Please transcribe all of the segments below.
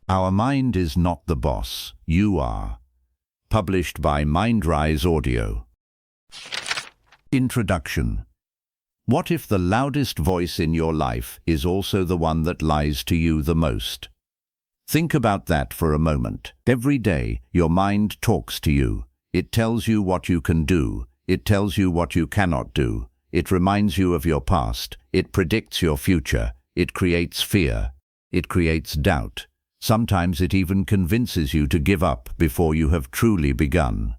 Our mind is not the boss, you are. Published by MindRise Audio. Introduction. What if the loudest voice in your life is also the one that lies to you the most? Think about that for a moment. Every day, your mind talks to you. It tells you what you can do. It tells you what you cannot do. It reminds you of your past. It predicts your future. It creates fear. It creates doubt. Sometimes it even convinces you to give up before you have truly begun.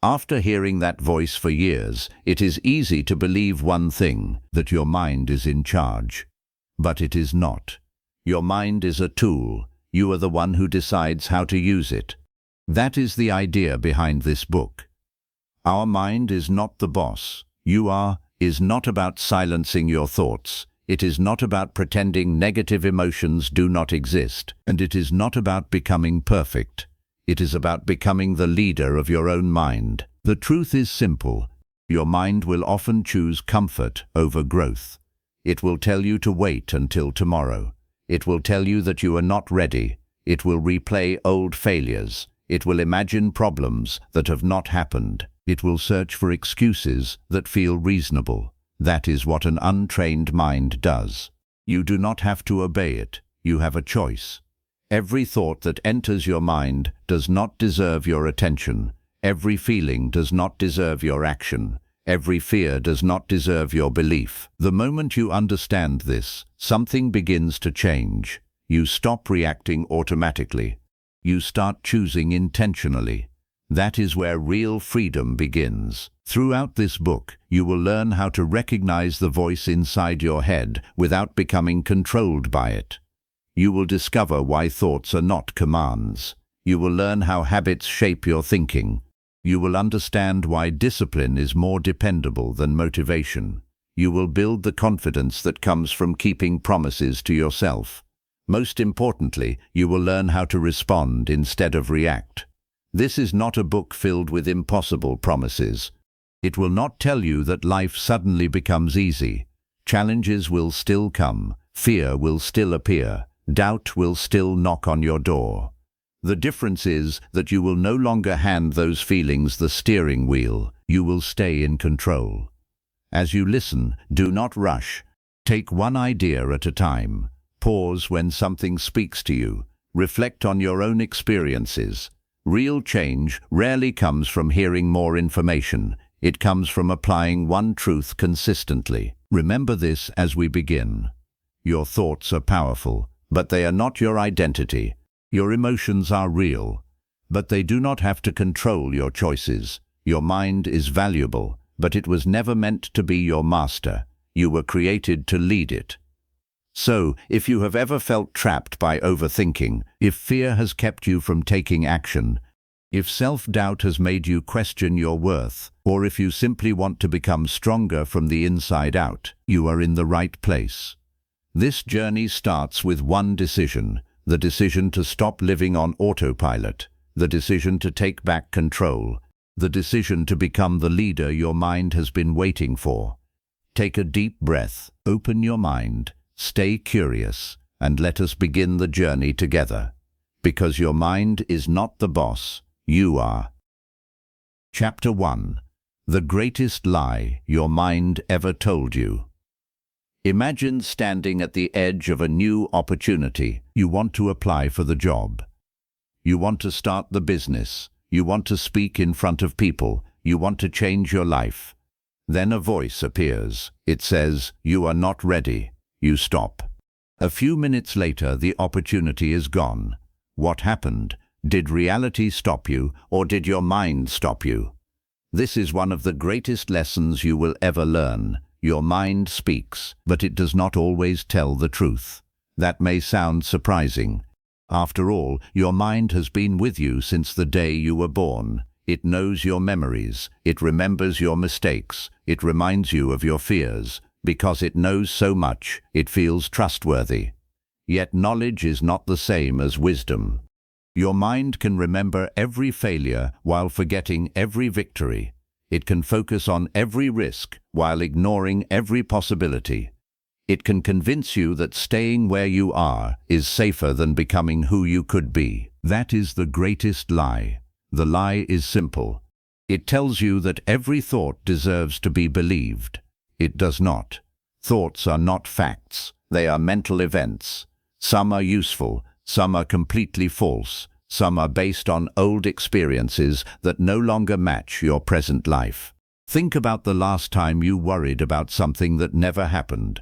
After hearing that voice for years, it is easy to believe one thing, that your mind is in charge. But it is not. Your mind is a tool. You are the one who decides how to use it. That is the idea behind this book. Our mind is not the boss. You are is not about silencing your thoughts. It is not about pretending negative emotions do not exist, and it is not about becoming perfect. It is about becoming the leader of your own mind. The truth is simple. Your mind will often choose comfort over growth. It will tell you to wait until tomorrow. It will tell you that you are not ready. It will replay old failures. It will imagine problems that have not happened. It will search for excuses that feel reasonable. That is what an untrained mind does. You do not have to obey it. You have a choice. Every thought that enters your mind does not deserve your attention. Every feeling does not deserve your action. Every fear does not deserve your belief. The moment you understand this, something begins to change. You stop reacting automatically. You start choosing intentionally. That is where real freedom begins. Throughout this book, you will learn how to recognize the voice inside your head without becoming controlled by it. You will discover why thoughts are not commands. You will learn how habits shape your thinking. You will understand why discipline is more dependable than motivation. You will build the confidence that comes from keeping promises to yourself. Most importantly, you will learn how to respond instead of react. This is not a book filled with impossible promises. It will not tell you that life suddenly becomes easy. Challenges will still come. Fear will still appear. Doubt will still knock on your door. The difference is that you will no longer hand those feelings the steering wheel. You will stay in control. As you listen, do not rush. Take one idea at a time. Pause when something speaks to you. Reflect on your own experiences. Real change rarely comes from hearing more information. It comes from applying one truth consistently. Remember this as we begin. Your thoughts are powerful, but they are not your identity. Your emotions are real, but they do not have to control your choices. Your mind is valuable, but it was never meant to be your master. You were created to lead it. So, if you have ever felt trapped by overthinking, if fear has kept you from taking action, if self-doubt has made you question your worth, or if you simply want to become stronger from the inside out, you are in the right place. This journey starts with one decision, the decision to stop living on autopilot, the decision to take back control, the decision to become the leader your mind has been waiting for. Take a deep breath, open your mind, stay curious, and let us begin the journey together. Because your mind is not the boss, you are. Chapter 1. The greatest lie your mind ever told you. Imagine standing at the edge of a new opportunity. You want to apply for the job. You want to start the business. You want to speak in front of people. You want to change your life. Then a voice appears. It says, "You are not ready." You stop. A few minutes later, the opportunity is gone. What happened? Did reality stop you, or did your mind stop you? This is one of the greatest lessons you will ever learn. Your mind speaks, but it does not always tell the truth. That may sound surprising. After all, your mind has been with you since the day you were born. It knows your memories. It remembers your mistakes. It reminds you of your fears. Because it knows so much, it feels trustworthy. Yet knowledge is not the same as wisdom. Your mind can remember every failure while forgetting every victory. It can focus on every risk while ignoring every possibility. It can convince you that staying where you are is safer than becoming who you could be. That is the greatest lie. The lie is simple. It tells you that every thought deserves to be believed. It does not. Thoughts are not facts. They are mental events. Some are useful, some are completely false, some are based on old experiences that no longer match your present life. Think about the last time you worried about something that never happened.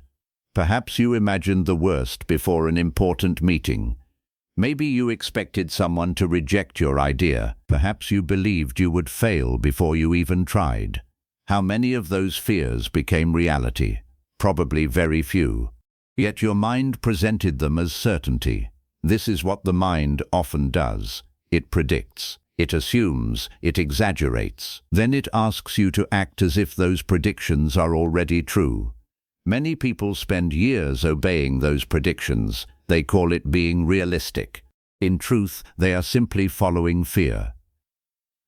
Perhaps you imagined the worst before an important meeting. Maybe you expected someone to reject your idea. Perhaps you believed you would fail before you even tried. How many of those fears became reality? Probably very few. Yet your mind presented them as certainty. This is what the mind often does. It predicts, it assumes, it exaggerates. Then it asks you to act as if those predictions are already true. Many people spend years obeying those predictions. They call it being realistic. In truth, they are simply following fear.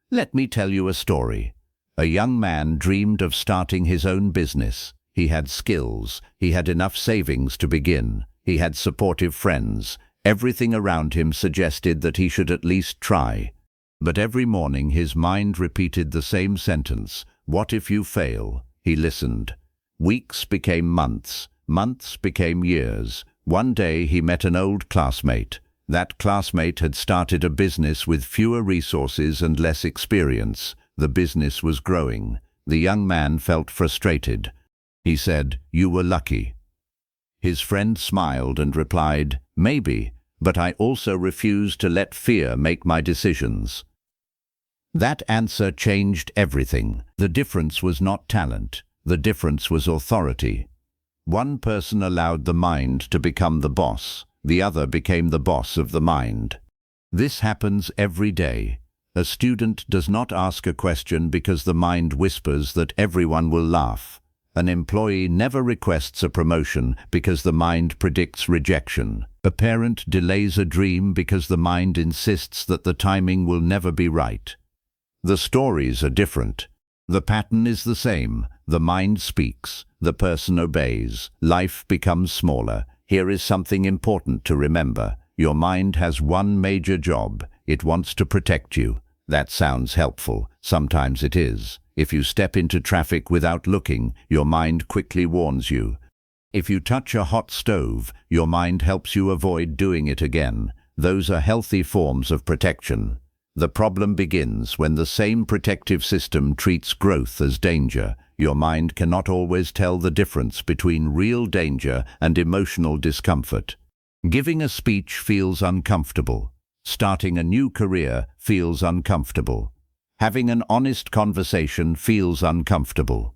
Let me tell you a story. A young man dreamed of starting his own business. He had skills. He had enough savings to begin. He had supportive friends. Everything around him suggested that he should at least try. But every morning his mind repeated the same sentence. What if you fail? He listened. Weeks became months. Months became years. One day he met an old classmate. That classmate had started a business with fewer resources and less experience. The business was growing. The young man felt frustrated. He said, "You were lucky." His friend smiled and replied, "Maybe, but I also refuse to let fear make my decisions." That answer changed everything. The difference was not talent. The difference was authority. One person allowed the mind to become the boss. The other became the boss of the mind. This happens every day. A student does not ask a question because the mind whispers that everyone will laugh. An employee never requests a promotion because the mind predicts rejection. A parent delays a dream because the mind insists that the timing will never be right. The stories are different. The pattern is the same. The mind speaks. The person obeys. Life becomes smaller. Here is something important to remember. Your mind has one major job. It wants to protect you. That sounds helpful. Sometimes it is. If you step into traffic without looking, your mind quickly warns you. If you touch a hot stove, your mind helps you avoid doing it again. Those are healthy forms of protection. The problem begins when the same protective system treats growth as danger. Your mind cannot always tell the difference between real danger and emotional discomfort. Giving a speech feels uncomfortable. Starting a new career feels uncomfortable. Having an honest conversation feels uncomfortable.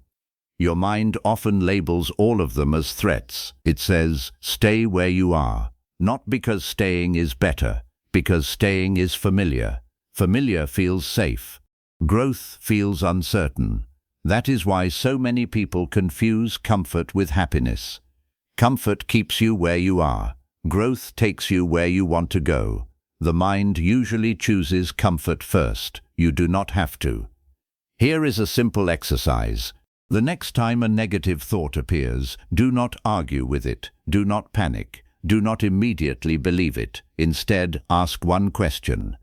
Your mind often labels all of them as threats. It says, "Stay where you are." Not because staying is better, because staying is familiar. Familiar feels safe. Growth feels uncertain. That is why so many people confuse comfort with happiness. Comfort keeps you where you are. Growth takes you where you want to go. The mind usually chooses comfort first. You do not have to. Here is a simple exercise. The next time a negative thought appears, do not argue with it. Do not panic. Do not immediately believe it. Instead, ask one question.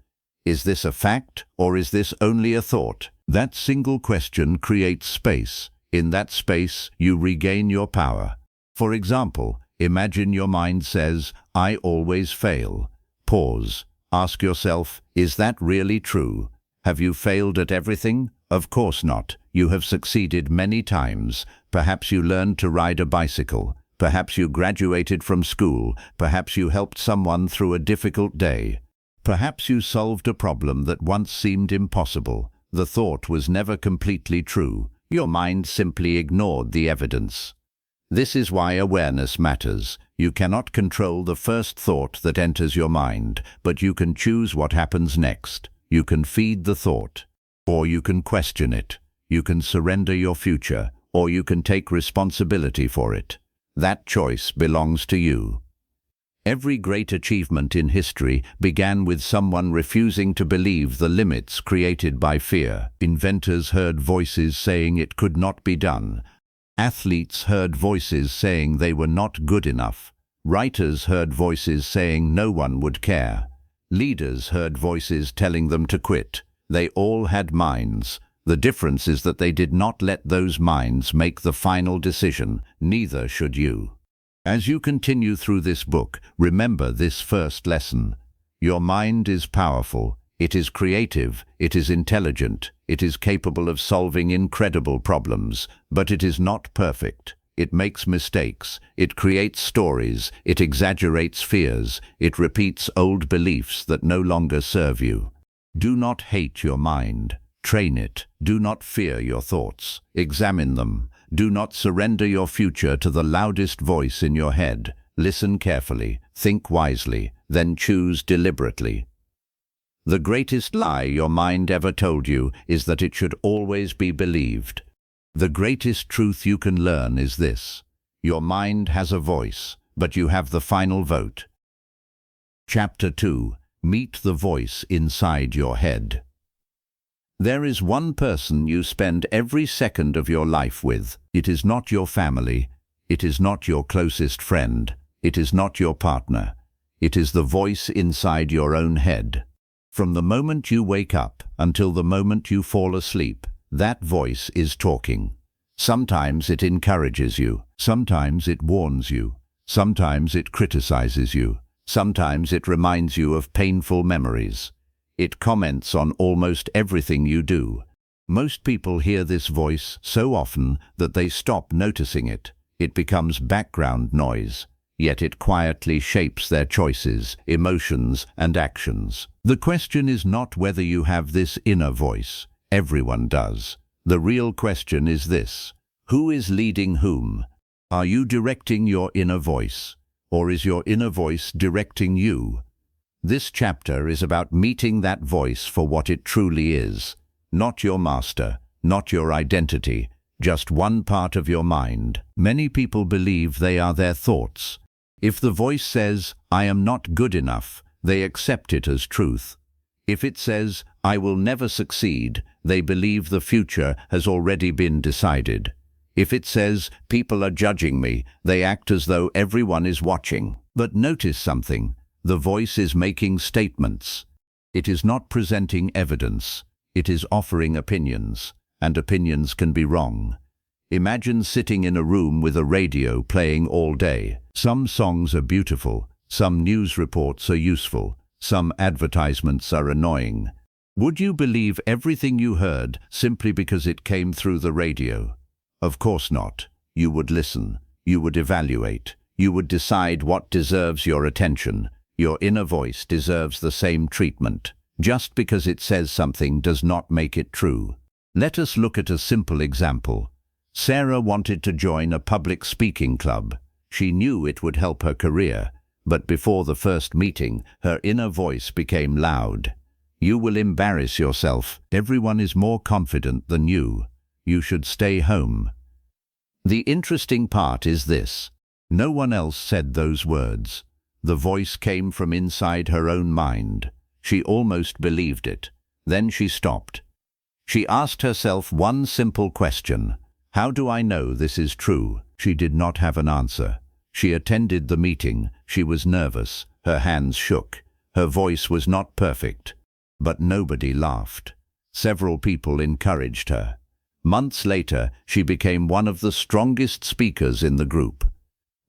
Is this a fact, or is this only a thought? That single question creates space. In that space, you regain your power. For example, imagine your mind says, "I always fail." Pause. Ask yourself, is that really true? Have you failed at everything? Of course not. You have succeeded many times. Perhaps you learned to ride a bicycle. Perhaps you graduated from school. Perhaps you helped someone through a difficult day. Perhaps you solved a problem that once seemed impossible. The thought was never completely true. Your mind simply ignored the evidence. This is why awareness matters. You cannot control the first thought that enters your mind, but you can choose what happens next. You can feed the thought, or you can question it. You can surrender your future, or you can take responsibility for it. That choice belongs to you. Every great achievement in history began with someone refusing to believe the limits created by fear. Inventors heard voices saying it could not be done. Athletes heard voices saying they were not good enough. Writers heard voices saying no one would care. Leaders heard voices telling them to quit. They all had minds. The difference is that they did not let those minds make the final decision. Neither should you. As you continue through this book, remember this first lesson. Your mind is powerful. It is creative. It is intelligent. It is capable of solving incredible problems, but it is not perfect. It makes mistakes. It creates stories. It exaggerates fears. It repeats old beliefs that no longer serve you. Do not hate your mind. Train it. Do not fear your thoughts. Examine them. Do not surrender your future to the loudest voice in your head. Listen carefully. Think wisely. Then choose deliberately. The greatest lie your mind ever told you is that it should always be believed. The greatest truth you can learn is this: your mind has a voice, but you have the final vote. Chapter 2. Meet the voice inside your head. There is one person you spend every second of your life with. It is not your family. It is not your closest friend. It is not your partner. It is the voice inside your own head. From the moment you wake up until the moment you fall asleep, that voice is talking. Sometimes it encourages you. Sometimes it warns you. Sometimes it criticizes you. Sometimes it reminds you of painful memories. It comments on almost everything you do. Most people hear this voice so often that they stop noticing it. It becomes background noise, yet it quietly shapes their choices, emotions, and actions. The question is not whether you have this inner voice. Everyone does. The real question is this: who is leading whom? Are you directing your inner voice, or is your inner voice directing you? This chapter is about meeting that voice for what it truly is. Not your master, not your identity, just one part of your mind. Many people believe they are their thoughts. If the voice says, "I am not good enough," they accept it as truth. If it says, "I will never succeed," they believe the future has already been decided. If it says, "People are judging me," they act as though everyone is watching. But notice something. The voice is making statements. It is not presenting evidence. It is offering opinions, and opinions can be wrong. Imagine sitting in a room with a radio playing all day. Some songs are beautiful, some news reports are useful, some advertisements are annoying. Would you believe everything you heard simply because it came through the radio? Of course not. You would listen. You would evaluate. You would decide what deserves your attention. Your inner voice deserves the same treatment. Just because it says something does not make it true. Let us look at a simple example. Sarah wanted to join a public speaking club. She knew it would help her career, but before the first meeting, her inner voice became loud. "You will embarrass yourself. Everyone is more confident than you. You should stay home." The interesting part is this: no one else said those words. The voice came from inside her own mind. She almost believed it. Then she stopped. She asked herself one simple question: how do I know this is true? She did not have an answer. She attended the meeting. She was nervous. Her hands shook. Her voice was not perfect. But nobody laughed. Several people encouraged her. Months later, she became one of the strongest speakers in the group.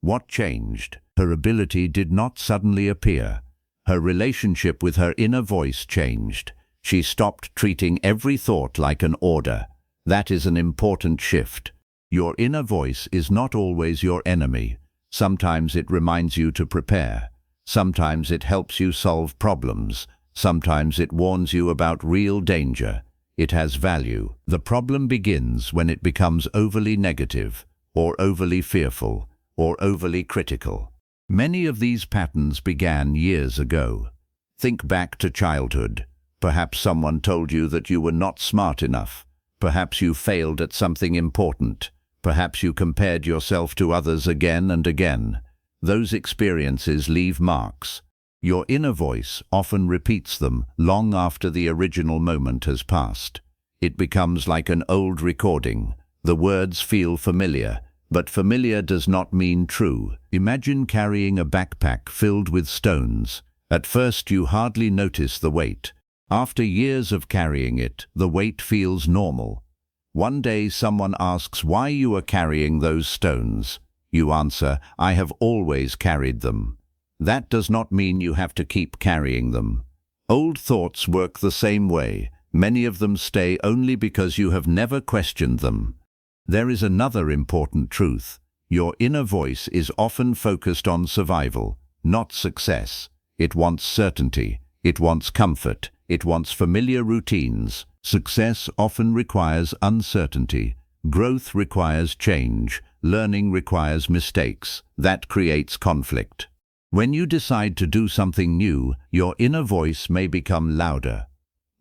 What changed? Her ability did not suddenly appear. Her relationship with her inner voice changed. She stopped treating every thought like an order. That is an important shift. Your inner voice is not always your enemy. Sometimes it reminds you to prepare. Sometimes it helps you solve problems. Sometimes it warns you about real danger. It has value. The problem begins when it becomes overly negative, or overly fearful, or overly critical. Many of these patterns began years ago. Think back to childhood. Perhaps someone told you that you were not smart enough. Perhaps you failed at something important. Perhaps you compared yourself to others again and again. Those experiences leave marks. Your inner voice often repeats them long after the original moment has passed. It becomes like an old recording, The words feel familiar, but familiar does not mean true. Imagine carrying a backpack filled with stones. At first you hardly notice the weight. After years of carrying it, the weight feels normal. One day someone asks why you are carrying those stones. You answer, I have always carried them. That does not mean you have to keep carrying them. Old thoughts work the same way. Many of them stay only because you have never questioned them. There is another important truth. Your inner voice is often focused on survival, not success. It wants certainty. It wants comfort. It wants familiar routines. Success often requires uncertainty. Growth requires change. Learning requires mistakes. That creates conflict. When you decide to do something new, your inner voice may become louder.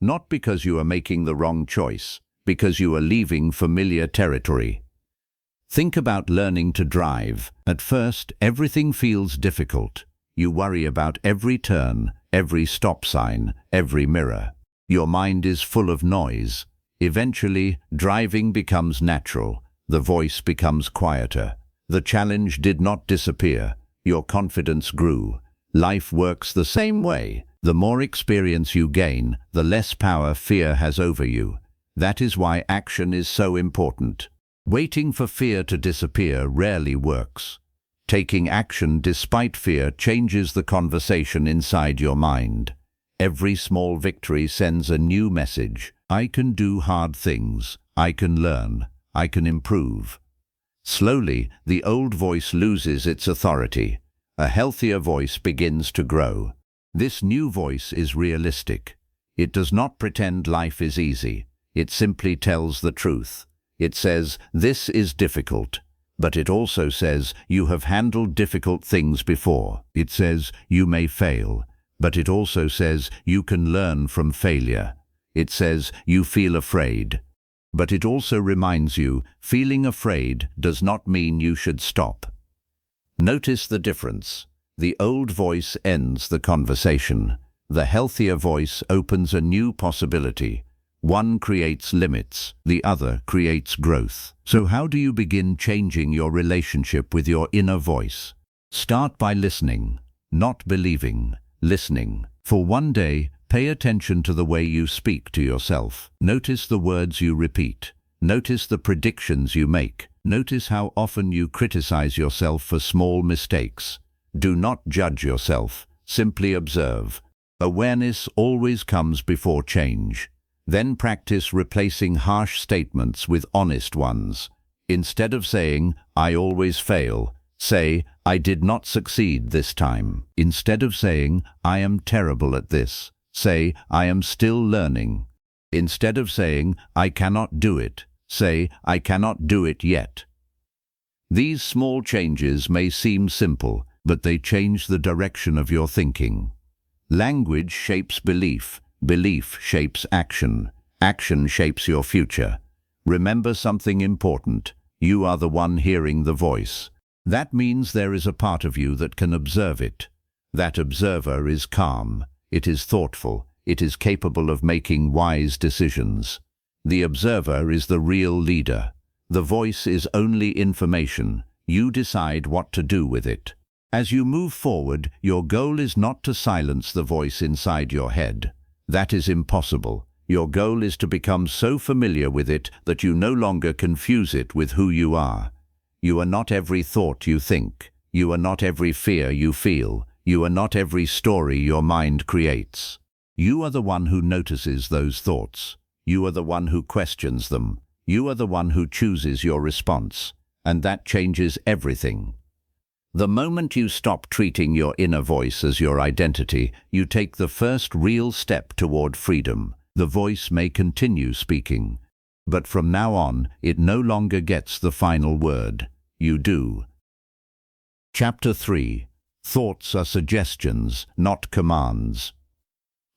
Not because you are making the wrong choice, because you are leaving familiar territory. Think about learning to drive. At first, everything feels difficult. You worry about every turn, every stop sign, every mirror. Your mind is full of noise. Eventually, driving becomes natural. The voice becomes quieter. The challenge did not disappear. Your confidence grew. Life works the same way. The more experience you gain, the less power fear has over you. That is why action is so important. Waiting for fear to disappear rarely works. Taking action despite fear changes the conversation inside your mind. Every small victory sends a new message. I can do hard things. I can learn. I can improve. Slowly, the old voice loses its authority. A healthier voice begins to grow. This new voice is realistic. It does not pretend life is easy. It simply tells the truth. It says, this is difficult. But it also says, you have handled difficult things before. It says, you may fail. But it also says, you can learn from failure. It says, you feel afraid. But it also reminds you, feeling afraid does not mean you should stop. Notice the difference. The old voice ends the conversation. The healthier voice opens a new possibility. One creates limits, the other creates growth. So how do you begin changing your relationship with your inner voice? Start by listening, not believing. Listening. For one day, pay attention to the way you speak to yourself. Notice the words you repeat. Notice the predictions you make. Notice how often you criticize yourself for small mistakes. Do not judge yourself. Simply observe. Awareness always comes before change. Then practice replacing harsh statements with honest ones. Instead of saying, I always fail, say, I did not succeed this time. Instead of saying, I am terrible at this, say, I am still learning. Instead of saying, I cannot do it, say, I cannot do it yet. These small changes may seem simple, but they change the direction of your thinking. Language shapes belief. Belief shapes action. Action shapes your future. Remember something important. You are the one hearing the voice. That means there is a part of you that can observe it. That observer is calm. It is thoughtful. It is capable of making wise decisions. The observer is the real leader. The voice is only information. You decide what to do with it. As you move forward, your goal is not to silence the voice inside your head. That is impossible. Your goal is to become so familiar with it that you no longer confuse it with who you are. You are not every thought you think. You are not every fear you feel. You are not every story your mind creates. You are the one who notices those thoughts. You are the one who questions them. You are the one who chooses your response. And that changes everything. The moment you stop treating your inner voice as your identity, you take the first real step toward freedom. The voice may continue speaking, but from now on, it no longer gets the final word. You do. Chapter 3. Thoughts are suggestions, not commands.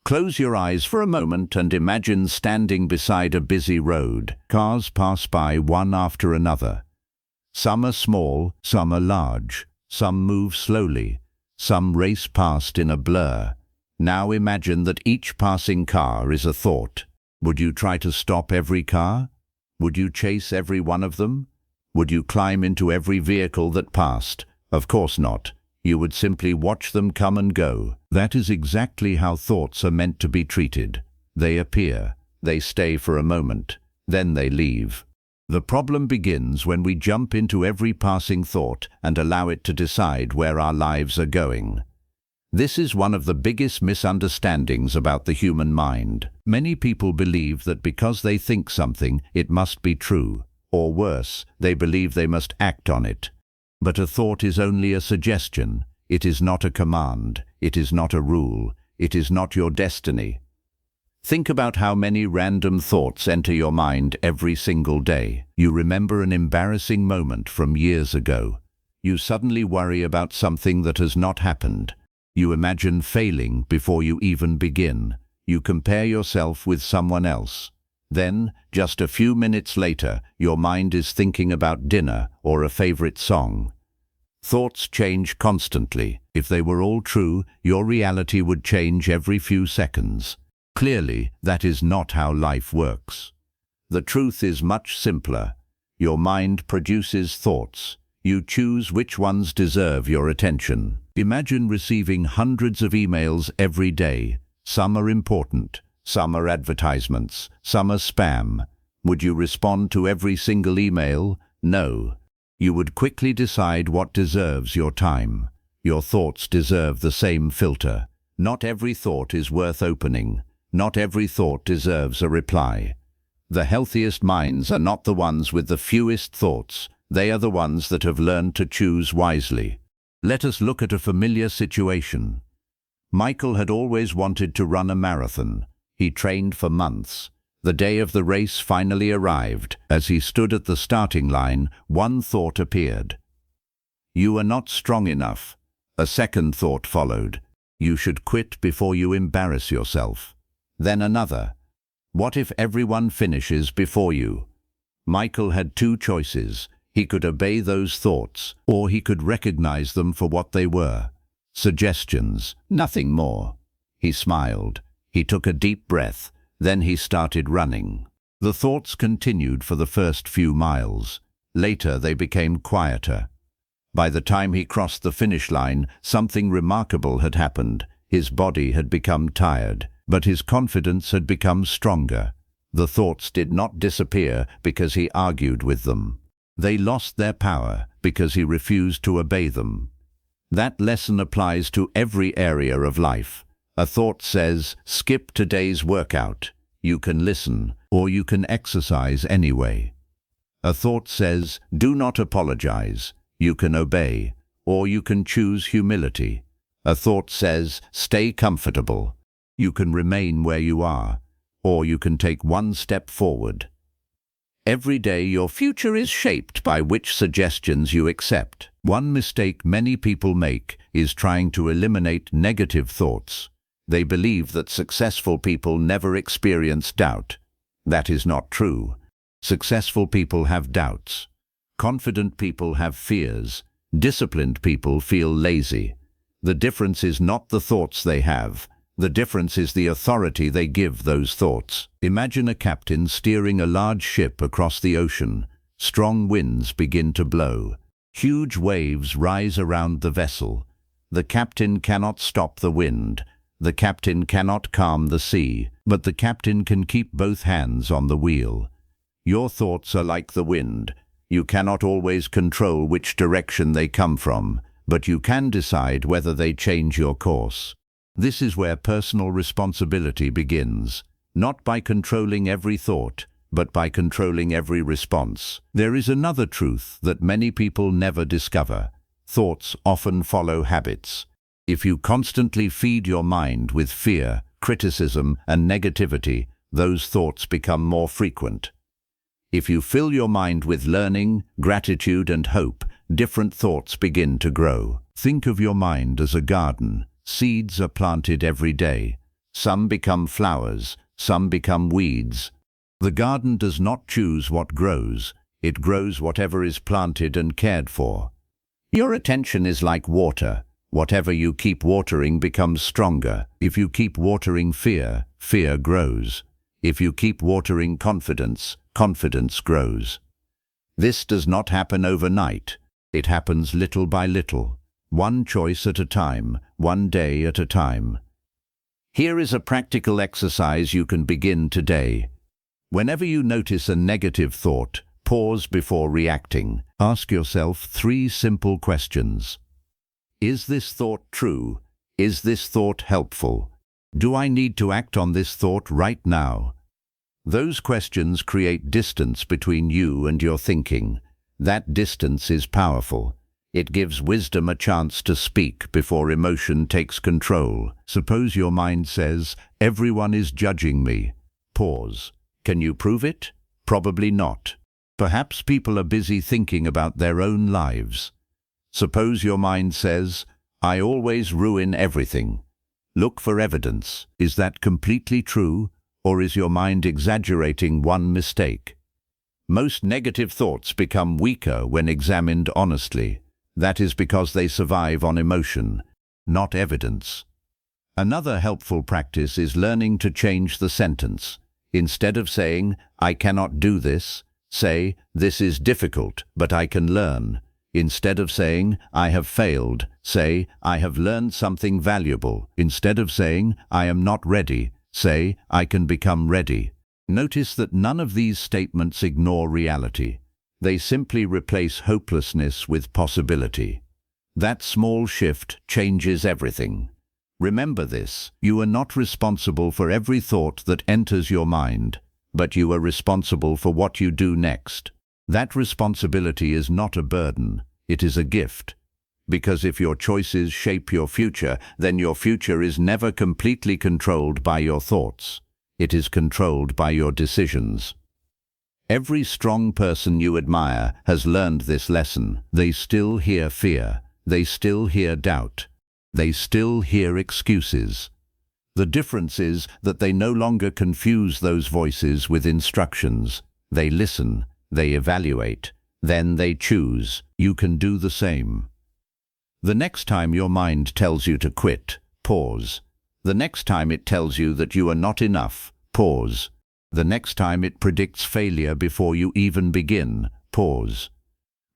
Close your eyes for a moment and imagine standing beside a busy road. Cars pass by one after another. Some are small, some are large. Some move slowly. Some race past in a blur. Now imagine that each passing car is a thought. Would you try to stop every car? Would you chase every one of them? Would you climb into every vehicle that passed? Of course not. You would simply watch them come and go. That is exactly how thoughts are meant to be treated. They appear, they stay for a moment, then they leave. The problem begins when we jump into every passing thought and allow it to decide where our lives are going. This is one of the biggest misunderstandings about the human mind. Many people believe that because they think something, it must be true. Or worse, they believe they must act on it. But a thought is only a suggestion. It is not a command. It is not a rule. It is not your destiny. Think about how many random thoughts enter your mind every single day. You remember an embarrassing moment from years ago. You suddenly worry about something that has not happened. You imagine failing before you even begin. You compare yourself with someone else. Then, just a few minutes later, your mind is thinking about dinner or a favorite song. Thoughts change constantly. If they were all true, your reality would change every few seconds. Clearly, that is not how life works. The truth is much simpler. Your mind produces thoughts. You choose which ones deserve your attention. Imagine receiving hundreds of emails every day. Some are important, some are advertisements, some are spam. Would you respond to every single email? No. You would quickly decide what deserves your time. Your thoughts deserve the same filter. Not every thought is worth opening. Not every thought deserves a reply. The healthiest minds are not the ones with the fewest thoughts. They are the ones that have learned to choose wisely. Let us look at a familiar situation. Michael had always wanted to run a marathon. He trained for months. The day of the race finally arrived. As he stood at the starting line, one thought appeared. You are not strong enough. A second thought followed. You should quit before you embarrass yourself. Then another. What if everyone finishes before you? Michael had two choices. He could obey those thoughts, or he could recognize them for what they were. Suggestions, nothing more. He smiled. He took a deep breath. Then he started running. The thoughts continued for the first few miles. Later they became quieter. By the time he crossed the finish line, something remarkable had happened. His body had become tired, but his confidence had become stronger. The thoughts did not disappear because he argued with them. They lost their power because he refused to obey them. That lesson applies to every area of life. A thought says, skip today's workout. You can listen, or you can exercise anyway. A thought says, do not apologize. You can obey, or you can choose humility. A thought says, stay comfortable. You can remain where you are, or you can take one step forward. Every day your future is shaped by which suggestions you accept. One mistake many people make is trying to eliminate negative thoughts. They believe that successful people never experience doubt. That is not true. Successful people have doubts. Confident people have fears. Disciplined people feel lazy. The difference is not the thoughts they have. The difference is the authority they give those thoughts. Imagine a captain steering a large ship across the ocean. Strong winds begin to blow. Huge waves rise around the vessel. The captain cannot stop the wind. The captain cannot calm the sea, but the captain can keep both hands on the wheel. Your thoughts are like the wind. You cannot always control which direction they come from, but you can decide whether they change your course. This is where personal responsibility begins, not by controlling every thought, but by controlling every response. There is another truth that many people never discover. Thoughts often follow habits. If you constantly feed your mind with fear, criticism, and negativity, those thoughts become more frequent. If you fill your mind with learning, gratitude, and hope, different thoughts begin to grow. Think of your mind as a garden. Seeds are planted every day. Some become flowers, some become weeds. The garden does not choose what grows. It grows whatever is planted and cared for. Your attention is like water. Whatever you keep watering becomes stronger. If you keep watering fear, fear grows. If you keep watering confidence, confidence grows. This does not happen overnight. It happens little by little, one choice at a time, one day at a time. Here is a practical exercise you can begin today. Whenever you notice a negative thought, pause before reacting. Ask yourself 3 simple questions. Is this thought true? Is this thought helpful? Do I need to act on this thought right now? Those questions create distance between you and your thinking. That distance is powerful. It gives wisdom a chance to speak before emotion takes control. Suppose your mind says, "Everyone is judging me." Pause. Can you prove it? Probably not. Perhaps people are busy thinking about their own lives. Suppose your mind says, "I always ruin everything." Look for evidence. Is that completely true, or is your mind exaggerating one mistake? Most negative thoughts become weaker when examined honestly. That is because they survive on emotion, not evidence. Another helpful practice is learning to change the sentence. Instead of saying, "I cannot do this," say, "This is difficult, but I can learn." Instead of saying, "I have failed," say, "I have learned something valuable." Instead of saying, "I am not ready," say, "I can become ready." Notice that none of these statements ignore reality. They simply replace hopelessness with possibility. That small shift changes everything. Remember this: you are not responsible for every thought that enters your mind, but you are responsible for what you do next. That responsibility is not a burden, it is a gift. Because if your choices shape your future, then your future is never completely controlled by your thoughts. It is controlled by your decisions. Every strong person you admire has learned this lesson. They still hear fear. They still hear doubt. They still hear excuses. The difference is that they no longer confuse those voices with instructions. They listen. They evaluate, then they choose. You can do the same. The next time your mind tells you to quit, pause. The next time it tells you that you are not enough, pause. The next time it predicts failure before you even begin, pause.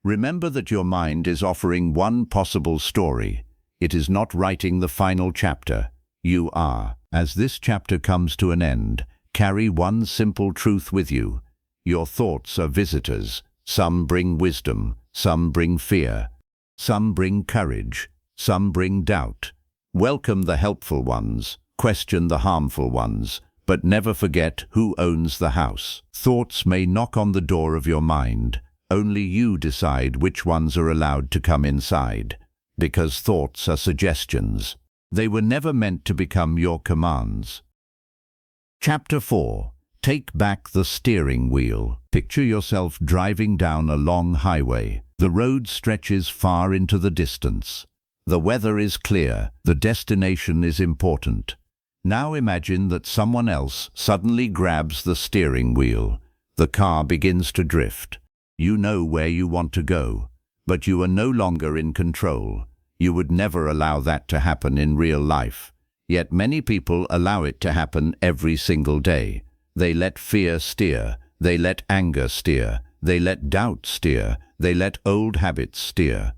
Remember that your mind is offering one possible story. It is not writing the final chapter. You are. As this chapter comes to an end, carry one simple truth with you. Your thoughts are visitors. Some bring wisdom, some bring fear, some bring courage, some bring doubt. Welcome the helpful ones, question the harmful ones, but never forget who owns the house. Thoughts may knock on the door of your mind. Only you decide which ones are allowed to come inside. Because thoughts are suggestions. They were never meant to become your commands. Chapter 4. Take back the steering wheel. Picture yourself driving down a long highway. The road stretches far into the distance. The weather is clear. The destination is important. Now imagine that someone else suddenly grabs the steering wheel. The car begins to drift. You know where you want to go, but you are no longer in control. You would never allow that to happen in real life. Yet many people allow it to happen every single day. They let fear steer. They let anger steer. They let doubt steer. They let old habits steer.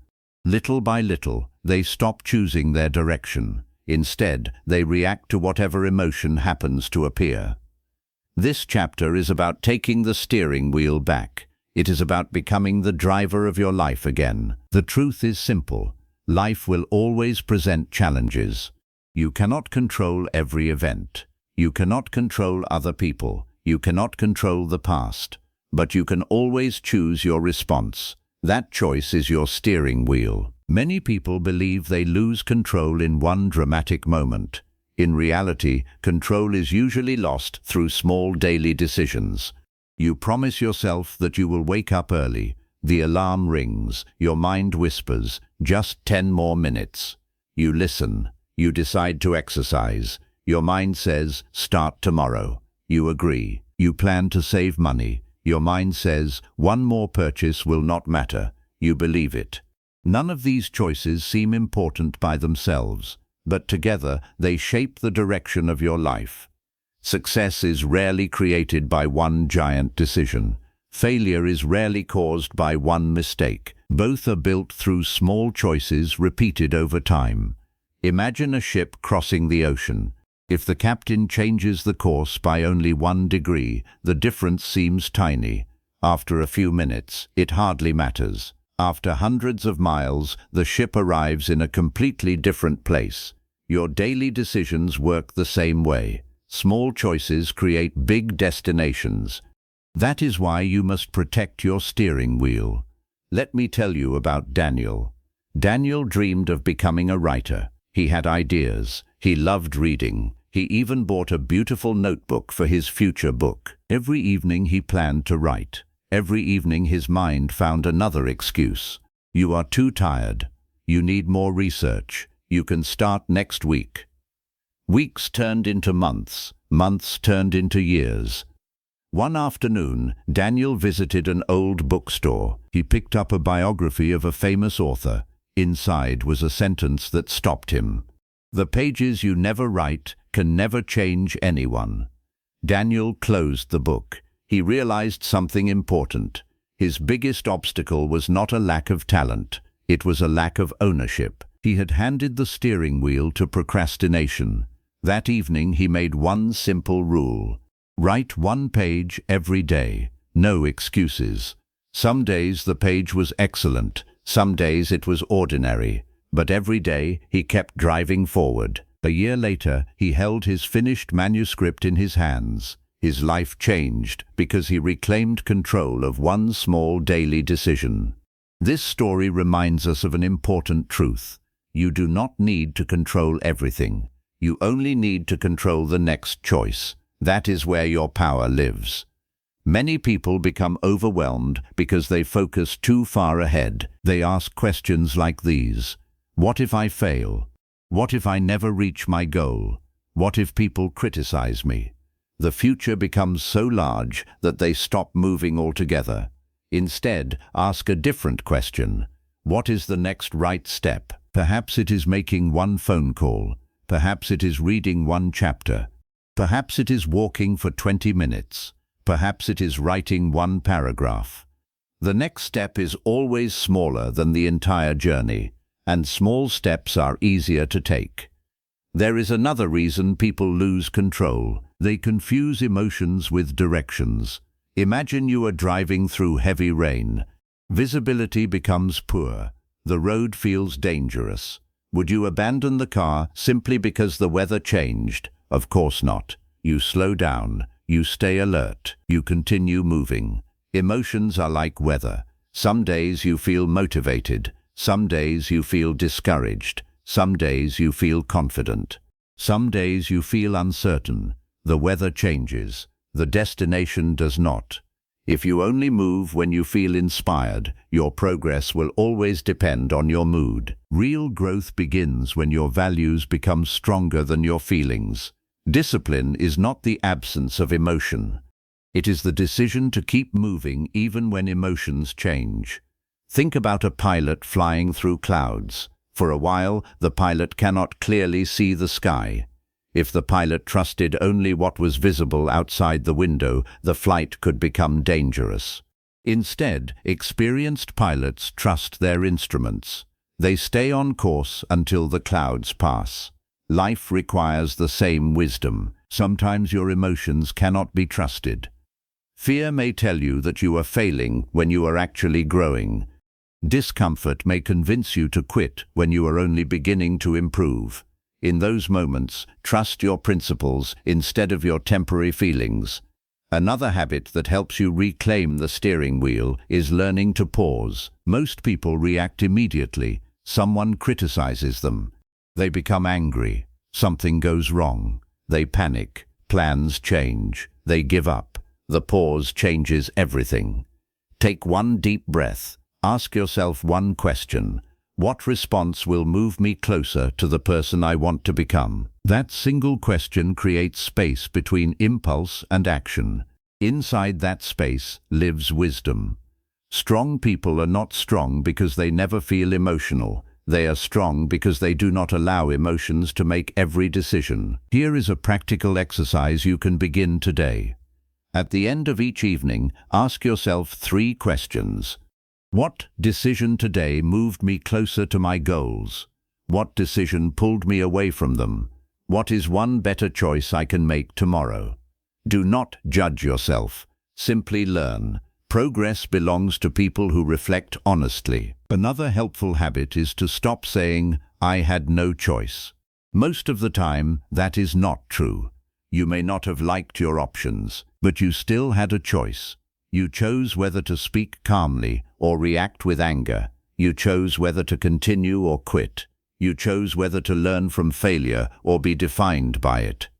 Little by little, they stop choosing their direction. Instead, they react to whatever emotion happens to appear. This chapter is about taking the steering wheel back. It is about becoming the driver of your life again. The truth is simple. Life will always present challenges. You cannot control every event. You cannot control other people. You cannot control the past. But you can always choose your response. That choice is your steering wheel. Many people believe they lose control in one dramatic moment. In reality, control is usually lost through small daily decisions. You promise yourself that you will wake up early. The alarm rings. Your mind whispers, "Just 10 more minutes." You listen. You decide to exercise. Your mind says, "Start tomorrow." You agree. You plan to save money. Your mind says, "One more purchase will not matter." You believe it. None of these choices seem important by themselves, but together they shape the direction of your life. Success is rarely created by one giant decision. Failure is rarely caused by one mistake. Both are built through small choices repeated over time. Imagine a ship crossing the ocean. If the captain changes the course by only 1 degree, the difference seems tiny. After a few minutes, it hardly matters. After hundreds of miles, the ship arrives in a completely different place. Your daily decisions work the same way. Small choices create big destinations. That is why you must protect your steering wheel. Let me tell you about Daniel. Daniel dreamed of becoming a writer. He had ideas. He loved reading. He even bought a beautiful notebook for his future book. Every evening he planned to write. Every evening his mind found another excuse. You are too tired. You need more research. You can start next week. Weeks turned into months. Months turned into years. One afternoon, Daniel visited an old bookstore. He picked up a biography of a famous author. Inside was a sentence that stopped him. The pages you never write can never change anyone. Daniel closed the book. He realized something important. His biggest obstacle was not a lack of talent. It was a lack of ownership. He had handed the steering wheel to procrastination. That evening he made one simple rule. Write 1 page every day. No excuses. Some days the page was excellent. Some days it was ordinary. But every day he kept driving forward. A year later, he held his finished manuscript in his hands. His life changed because he reclaimed control of one small daily decision. This story reminds us of an important truth. You do not need to control everything. You only need to control the next choice. That is where your power lives. Many people become overwhelmed because they focus too far ahead. They ask questions like these. What if I fail? What if I never reach my goal? What if people criticize me? The future becomes so large that they stop moving altogether. Instead, ask a different question. What is the next right step? Perhaps it is making 1 phone call. Perhaps it is reading 1 chapter. Perhaps it is walking for 20 minutes. Perhaps it is writing 1 paragraph. The next step is always smaller than the entire journey, and small steps are easier to take. There is another reason people lose control. They confuse emotions with directions. Imagine you are driving through heavy rain. Visibility becomes poor. The road feels dangerous. Would you abandon the car simply because the weather changed? Of course not. You slow down. You stay alert. You continue moving. Emotions are like weather. Some days you feel motivated. Some days you feel discouraged. Some days you feel confident. Some days you feel uncertain. The weather changes. The destination does not. If you only move when you feel inspired, your progress will always depend on your mood. Real growth begins when your values become stronger than your feelings. Discipline is not the absence of emotion. It is the decision to keep moving even when emotions change. Think about a pilot flying through clouds. For a while, the pilot cannot clearly see the sky. If the pilot trusted only what was visible outside the window, the flight could become dangerous. Instead, experienced pilots trust their instruments. They stay on course until the clouds pass. Life requires the same wisdom. Sometimes your emotions cannot be trusted. Fear may tell you that you are failing when you are actually growing. Discomfort may convince you to quit when you are only beginning to improve. In those moments, trust your principles instead of your temporary feelings. Another habit that helps you reclaim the steering wheel is learning to pause. Most people react immediately. Someone criticizes them. They become angry. Something goes wrong. They panic. Plans change. They give up. The pause changes everything. Take 1 deep breath. Ask yourself 1 question. What response will move me closer to the person I want to become? That single question creates space between impulse and action. Inside that space lives wisdom. Strong people are not strong because they never feel emotional. They are strong because they do not allow emotions to make every decision. Here is a practical exercise you can begin today. At the end of each evening, ask yourself 3 questions. What decision today moved me closer to my goals? What decision pulled me away from them? What is one better choice I can make tomorrow? Do not judge yourself. Simply learn. Progress belongs to people who reflect honestly. Another helpful habit is to stop saying, "I had no choice." Most of the time, that is not true. You may not have liked your options, but you still had a choice. You chose whether to speak calmly or react with anger. You chose whether to continue or quit. You chose whether to learn from failure or be defined by it.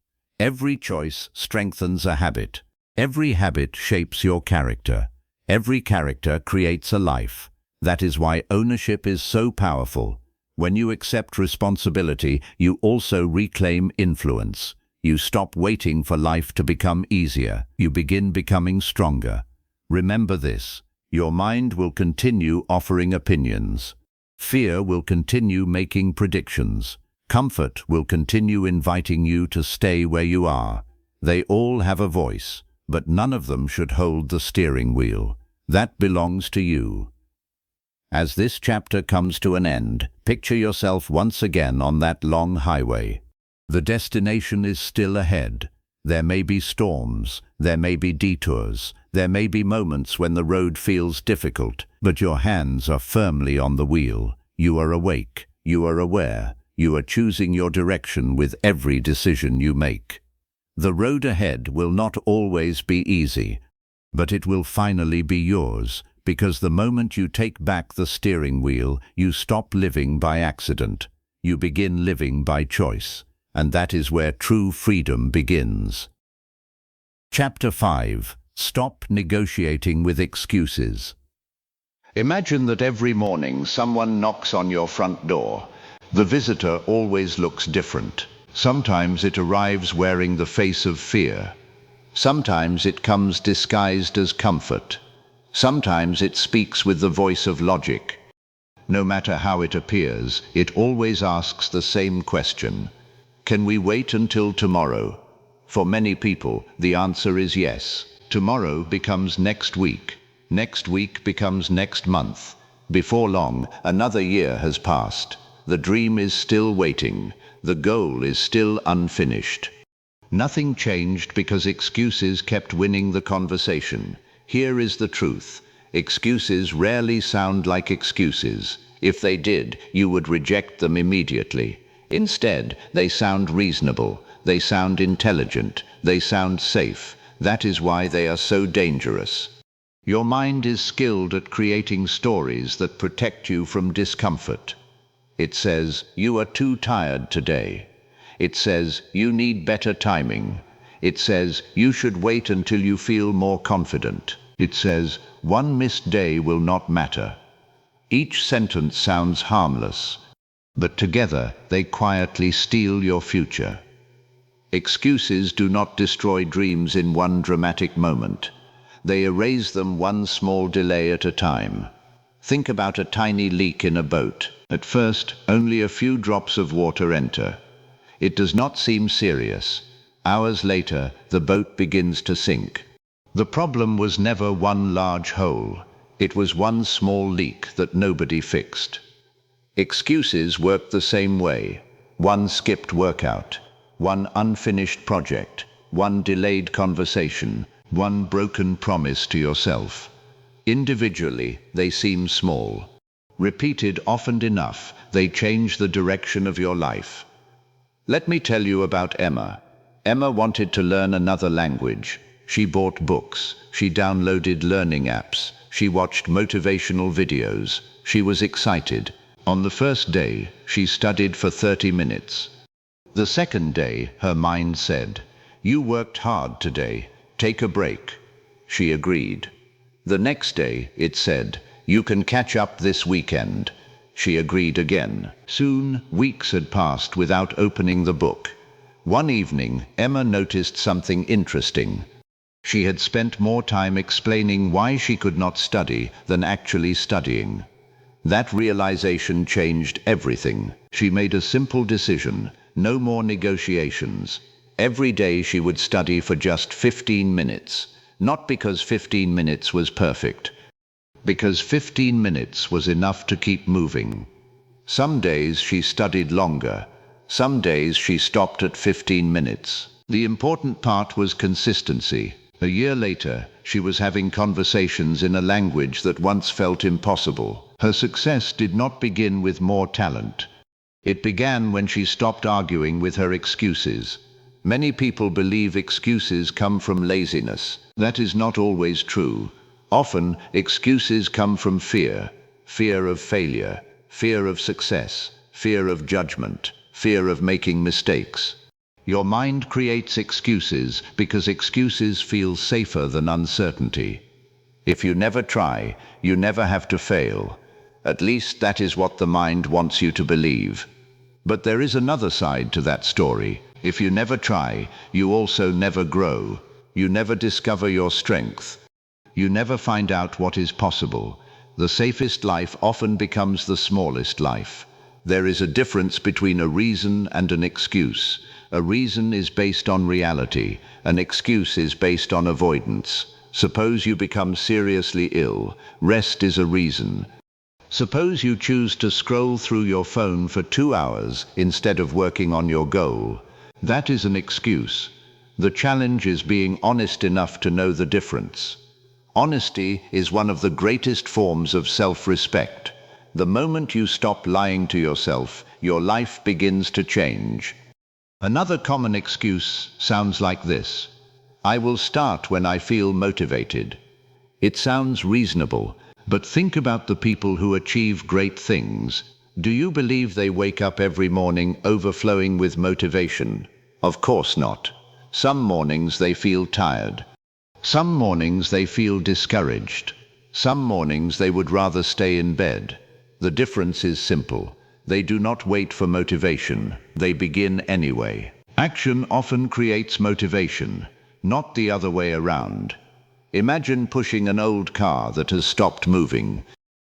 Every choice strengthens a habit. Every habit shapes your character. Every character creates a life. That is why ownership is so powerful. When you accept responsibility, you also reclaim influence. You stop waiting for life to become easier. You begin becoming stronger. Remember this. Your mind will continue offering opinions. Fear will continue making predictions. Comfort will continue inviting you to stay where you are. They all have a voice, but none of them should hold the steering wheel. That belongs to you. As this chapter comes to an end, picture yourself once again on that long highway. The destination is still ahead. There may be storms, there may be detours, there may be moments when the road feels difficult, but your hands are firmly on the wheel. You are awake, you are aware, you are choosing your direction with every decision you make. The road ahead will not always be easy, but it will finally be yours, because the moment you take back the steering wheel, you stop living by accident. You begin living by choice, and that is where true freedom begins. Chapter 5. Stop negotiating with excuses. Imagine that every morning someone knocks on your front door. The visitor always looks different. Sometimes it arrives wearing the face of fear. Sometimes it comes disguised as comfort. Sometimes it speaks with the voice of logic. No matter how it appears, it always asks the same question. Can we wait until tomorrow? For many people, the answer is yes. Tomorrow becomes next week. Next week becomes next month. Before long, another year has passed. The dream is still waiting. The goal is still unfinished. Nothing changed because excuses kept winning the conversation. Here is the truth. Excuses rarely sound like excuses. If they did, you would reject them immediately. Instead, they sound reasonable. They sound intelligent. They sound safe. That is why they are so dangerous. Your mind is skilled at creating stories that protect you from discomfort. It says, "You are too tired today." It says, "You need better timing." It says, "You should wait until you feel more confident." It says, "One missed day will not matter." Each sentence sounds harmless, but together they quietly steal your future. Excuses do not destroy dreams in one dramatic moment. They erase them one small delay at a time. Think about a tiny leak in a boat. At first, only a few drops of water enter. It does not seem serious. Hours later, the boat begins to sink. The problem was never one large hole. It was one small leak that nobody fixed. Excuses work the same way. One skipped workout, one unfinished project, one delayed conversation, one broken promise to yourself. Individually, they seem small. Repeated often enough, they change the direction of your life. Let me tell you about Emma. Emma wanted to learn another language. She bought books. She downloaded learning apps. She watched motivational videos. She was excited. On the first day, she studied for 30 minutes. The second day, her mind said, "You worked hard today. Take a break." She agreed. The next day, it said, "You can catch up this weekend." She agreed again. Soon, weeks had passed without opening the book. One evening, Emma noticed something interesting. She had spent more time explaining why she could not study than actually studying. That realization changed everything. She made a simple decision: no more negotiations. Every day she would study for just 15 minutes, not because 15 minutes was perfect, because 15 minutes was enough to keep moving. Some days she studied longer. Some days she stopped at 15 minutes. The important part was consistency. A year later, she was having conversations in a language that once felt impossible. Her success did not begin with more talent. It began when she stopped arguing with her excuses. Many people believe excuses come from laziness. That is not always true. Often, excuses come from fear. Fear of failure, fear of success, fear of judgment, fear of making mistakes. Your mind creates excuses because excuses feel safer than uncertainty. If you never try, you never have to fail. At least that is what the mind wants you to believe. But there is another side to that story. If you never try, you also never grow. You never discover your strength. You never find out what is possible. The safest life often becomes the smallest life. There is a difference between a reason and an excuse. A reason is based on reality. An excuse is based on avoidance. Suppose you become seriously ill. Rest is a reason. Suppose you choose to scroll through your phone for 2 hours instead of working on your goal. That is an excuse. The challenge is being honest enough to know the difference. Honesty is one of the greatest forms of self-respect. The moment you stop lying to yourself, your life begins to change. Another common excuse sounds like this: I will start when I feel motivated. It sounds reasonable, but think about the people who achieve great things. Do you believe they wake up every morning overflowing with motivation? Of course not. Some mornings they feel tired. Some mornings they feel discouraged. Some mornings they would rather stay in bed. The difference is simple. They do not wait for motivation. They begin anyway. Action often creates motivation, not the other way around. Imagine pushing an old car that has stopped moving.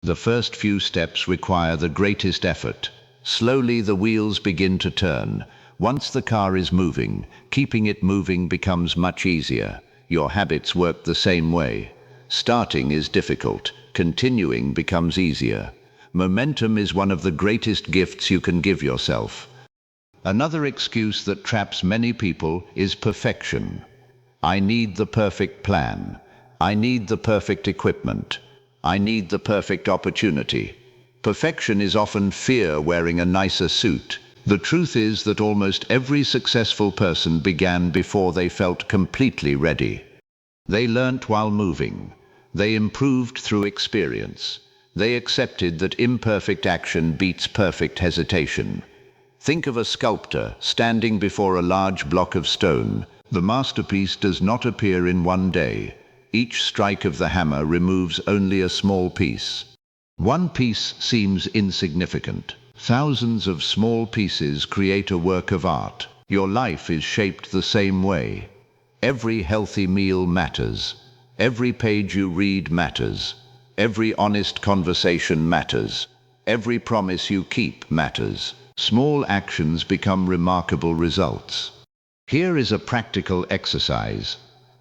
The first few steps require the greatest effort. Slowly the wheels begin to turn. Once the car is moving, keeping it moving becomes much easier. Your habits work the same way. Starting is difficult. Continuing becomes easier. Momentum is one of the greatest gifts you can give yourself. Another excuse that traps many people is perfection. I need the perfect plan. I need the perfect equipment. I need the perfect opportunity. Perfection is often fear wearing a nicer suit. The truth is that almost every successful person began before they felt completely ready. They learnt while moving. They improved through experience. They accepted that imperfect action beats perfect hesitation. Think of a sculptor standing before a large block of stone. The masterpiece does not appear in one day. Each strike of the hammer removes only a small piece. One piece seems insignificant. Thousands of small pieces create a work of art. Your life is shaped the same way. Every healthy meal matters. Every page you read matters. Every honest conversation matters. Every promise you keep matters. Small actions become remarkable results. Here is a practical exercise.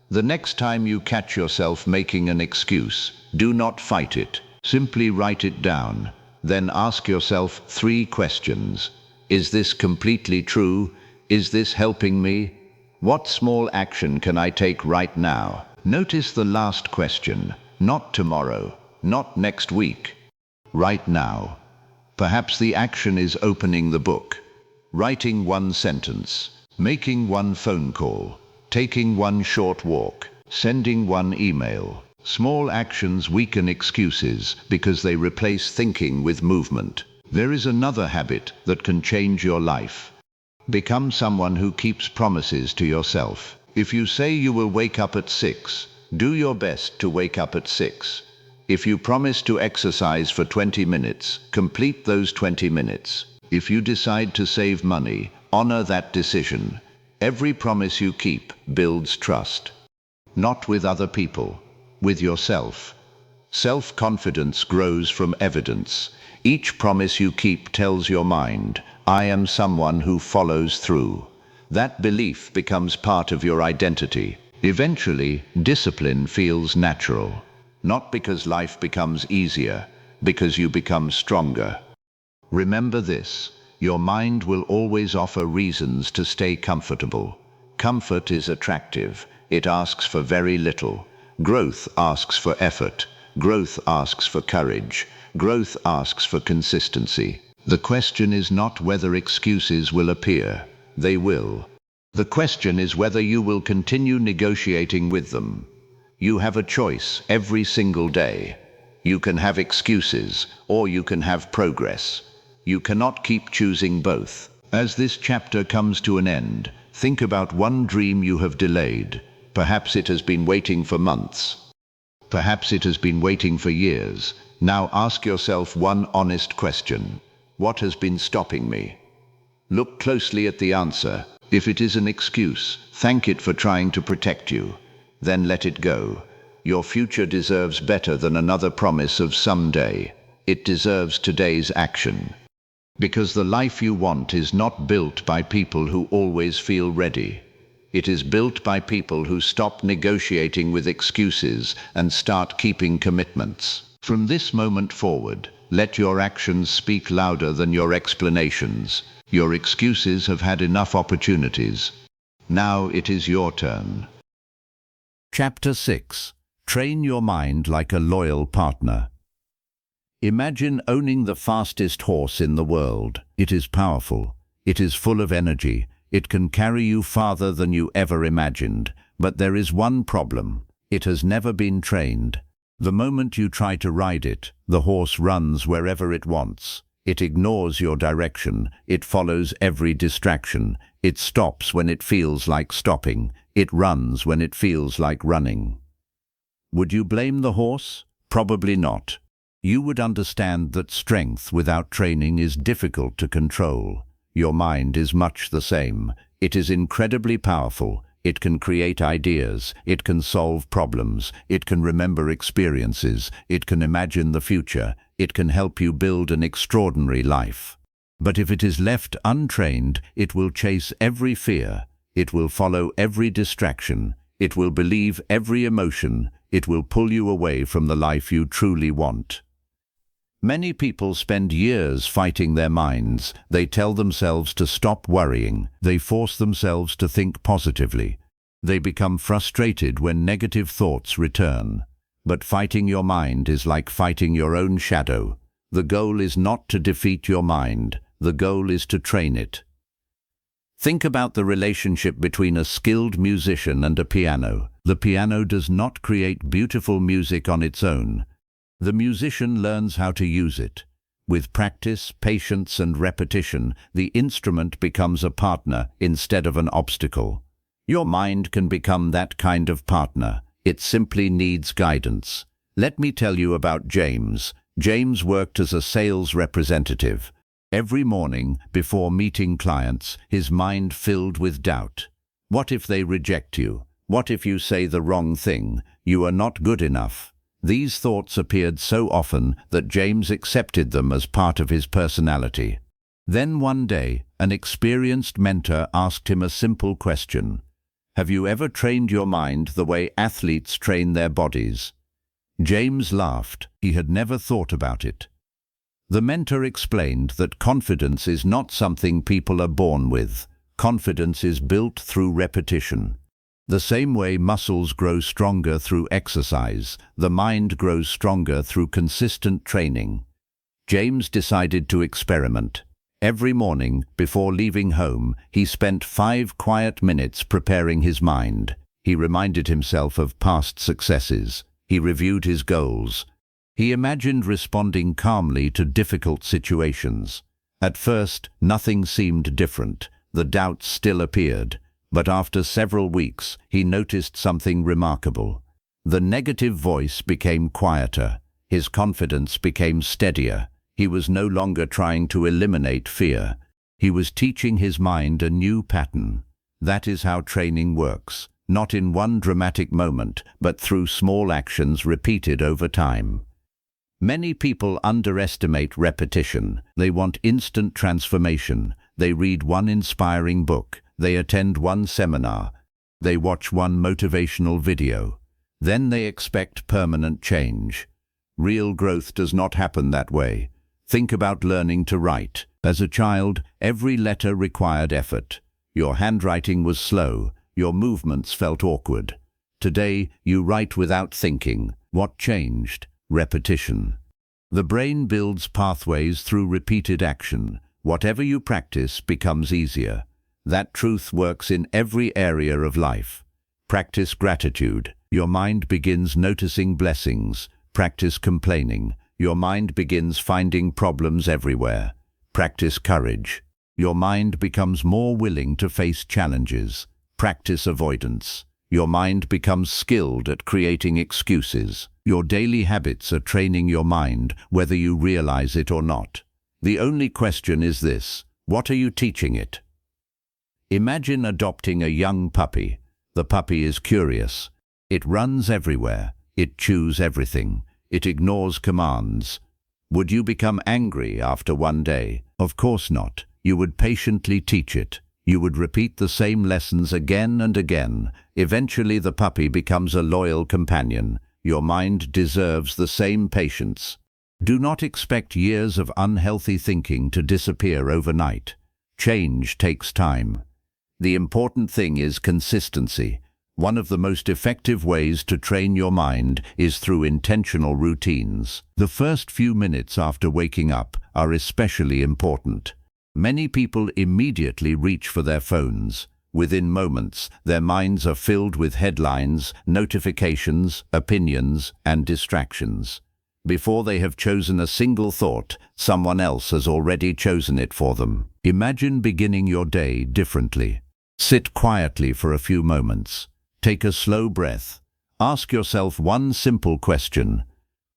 The next time you catch yourself making an excuse, do not fight it. Simply write it down. Then ask yourself 3 questions. Is this completely true? Is this helping me? What small action can I take right now? Notice the last question. Not tomorrow. Not next week. Right now. Perhaps the action is opening the book, writing 1 sentence, making 1 phone call, taking 1 short walk, sending 1 email. Small actions weaken excuses because they replace thinking with movement. There is another habit that can change your life. Become someone who keeps promises to yourself. If you say you will wake up at 6, do your best to wake up at 6. If you promise to exercise for 20 minutes, complete those 20 minutes. If you decide to save money, honor that decision. Every promise you keep builds trust. Not with other people, with yourself. Self-confidence grows from evidence. Each promise you keep tells your mind, I am someone who follows through. That belief becomes part of your identity. Eventually, discipline feels natural. Not because life becomes easier, because you become stronger. Remember this, your mind will always offer reasons to stay comfortable. Comfort is attractive. It asks for very little. Growth asks for effort. Growth asks for courage. Growth asks for consistency. The question is not whether excuses will appear. They will. The question is whether you will continue negotiating with them. You have a choice every single day. You can have excuses, or you can have progress. You cannot keep choosing both. As this chapter comes to an end, think about one dream you have delayed. Perhaps it has been waiting for months. Perhaps it has been waiting for years. Now ask yourself one honest question. What has been stopping me? Look closely at the answer. If it is an excuse, thank it for trying to protect you. Then let it go. Your future deserves better than another promise of someday. It deserves today's action. Because the life you want is not built by people who always feel ready. It is built by people who stop negotiating with excuses and start keeping commitments. From this moment forward, let your actions speak louder than your explanations. Your excuses have had enough opportunities. Now it is your turn. Chapter 6. Train your mind like a loyal partner. Imagine owning the fastest horse in the world. It is powerful. It is full of energy. It can carry you farther than you ever imagined. But there is one problem. It has never been trained. The moment you try to ride it, the horse runs wherever it wants. It ignores your direction. It follows every distraction. It stops when it feels like stopping. It runs when it feels like running. Would you blame the horse? Probably not. You would understand that strength without training is difficult to control. Your mind is much the same. It is incredibly powerful. It can create ideas. It can solve problems. It can remember experiences. It can imagine the future. It can help you build an extraordinary life. But if it is left untrained, it will chase every fear. It will follow every distraction. It will believe every emotion. It will pull you away from the life you truly want. Many people spend years fighting their minds. They tell themselves to stop worrying. They force themselves to think positively. They become frustrated when negative thoughts return. But fighting your mind is like fighting your own shadow. The goal is not to defeat your mind. The goal is to train it. Think about the relationship between a skilled musician and a piano. The piano does not create beautiful music on its own. The musician learns how to use it. With practice, patience, and repetition, the instrument becomes a partner instead of an obstacle. Your mind can become that kind of partner. It simply needs guidance. Let me tell you about James. James worked as a sales representative. Every morning, before meeting clients, his mind filled with doubt. What if they reject you? What if you say the wrong thing? You are not good enough. These thoughts appeared so often that James accepted them as part of his personality. Then one day, an experienced mentor asked him a simple question. Have you ever trained your mind the way athletes train their bodies? James laughed. He had never thought about it. The mentor explained that confidence is not something people are born with. Confidence is built through repetition. The same way muscles grow stronger through exercise, the mind grows stronger through consistent training. James decided to experiment. Every morning, before leaving home, he spent 5 quiet minutes preparing his mind. He reminded himself of past successes. He reviewed his goals. He imagined responding calmly to difficult situations. At first, nothing seemed different. The doubts still appeared. But after several weeks, he noticed something remarkable. The negative voice became quieter. His confidence became steadier. He was no longer trying to eliminate fear. He was teaching his mind a new pattern. That is how training works, not in one dramatic moment, but through small actions repeated over time. Many people underestimate repetition. They want instant transformation. They read one inspiring book. They attend one seminar. They watch one motivational video. Then they expect permanent change. Real growth does not happen that way. Think about learning to write. As a child, every letter required effort. Your handwriting was slow. Your movements felt awkward. Today, you write without thinking. What changed? Repetition. The brain builds pathways through repeated action. Whatever you practice becomes easier. That truth works in every area of life. Practice gratitude. Your mind begins noticing blessings. Practice complaining. Your mind begins finding problems everywhere. Practice courage. Your mind becomes more willing to face challenges. Practice avoidance. Your mind becomes skilled at creating excuses. Your daily habits are training your mind, whether you realize it or not. The only question is this: what are you teaching it? Imagine adopting a young puppy. The puppy is curious. It runs everywhere. It chews everything. It ignores commands. Would you become angry after one day? Of course not. You would patiently teach it. You would repeat the same lessons again and again. Eventually the puppy becomes a loyal companion. Your mind deserves the same patience. Do not expect years of unhealthy thinking to disappear overnight. Change takes time. The important thing is consistency. One of the most effective ways to train your mind is through intentional routines. The first few minutes after waking up are especially important. Many people immediately reach for their phones. Within moments, their minds are filled with headlines, notifications, opinions, and distractions. Before they have chosen a single thought, someone else has already chosen it for them. Imagine beginning your day differently. Sit quietly for a few moments. Take a slow breath. Ask yourself one simple question.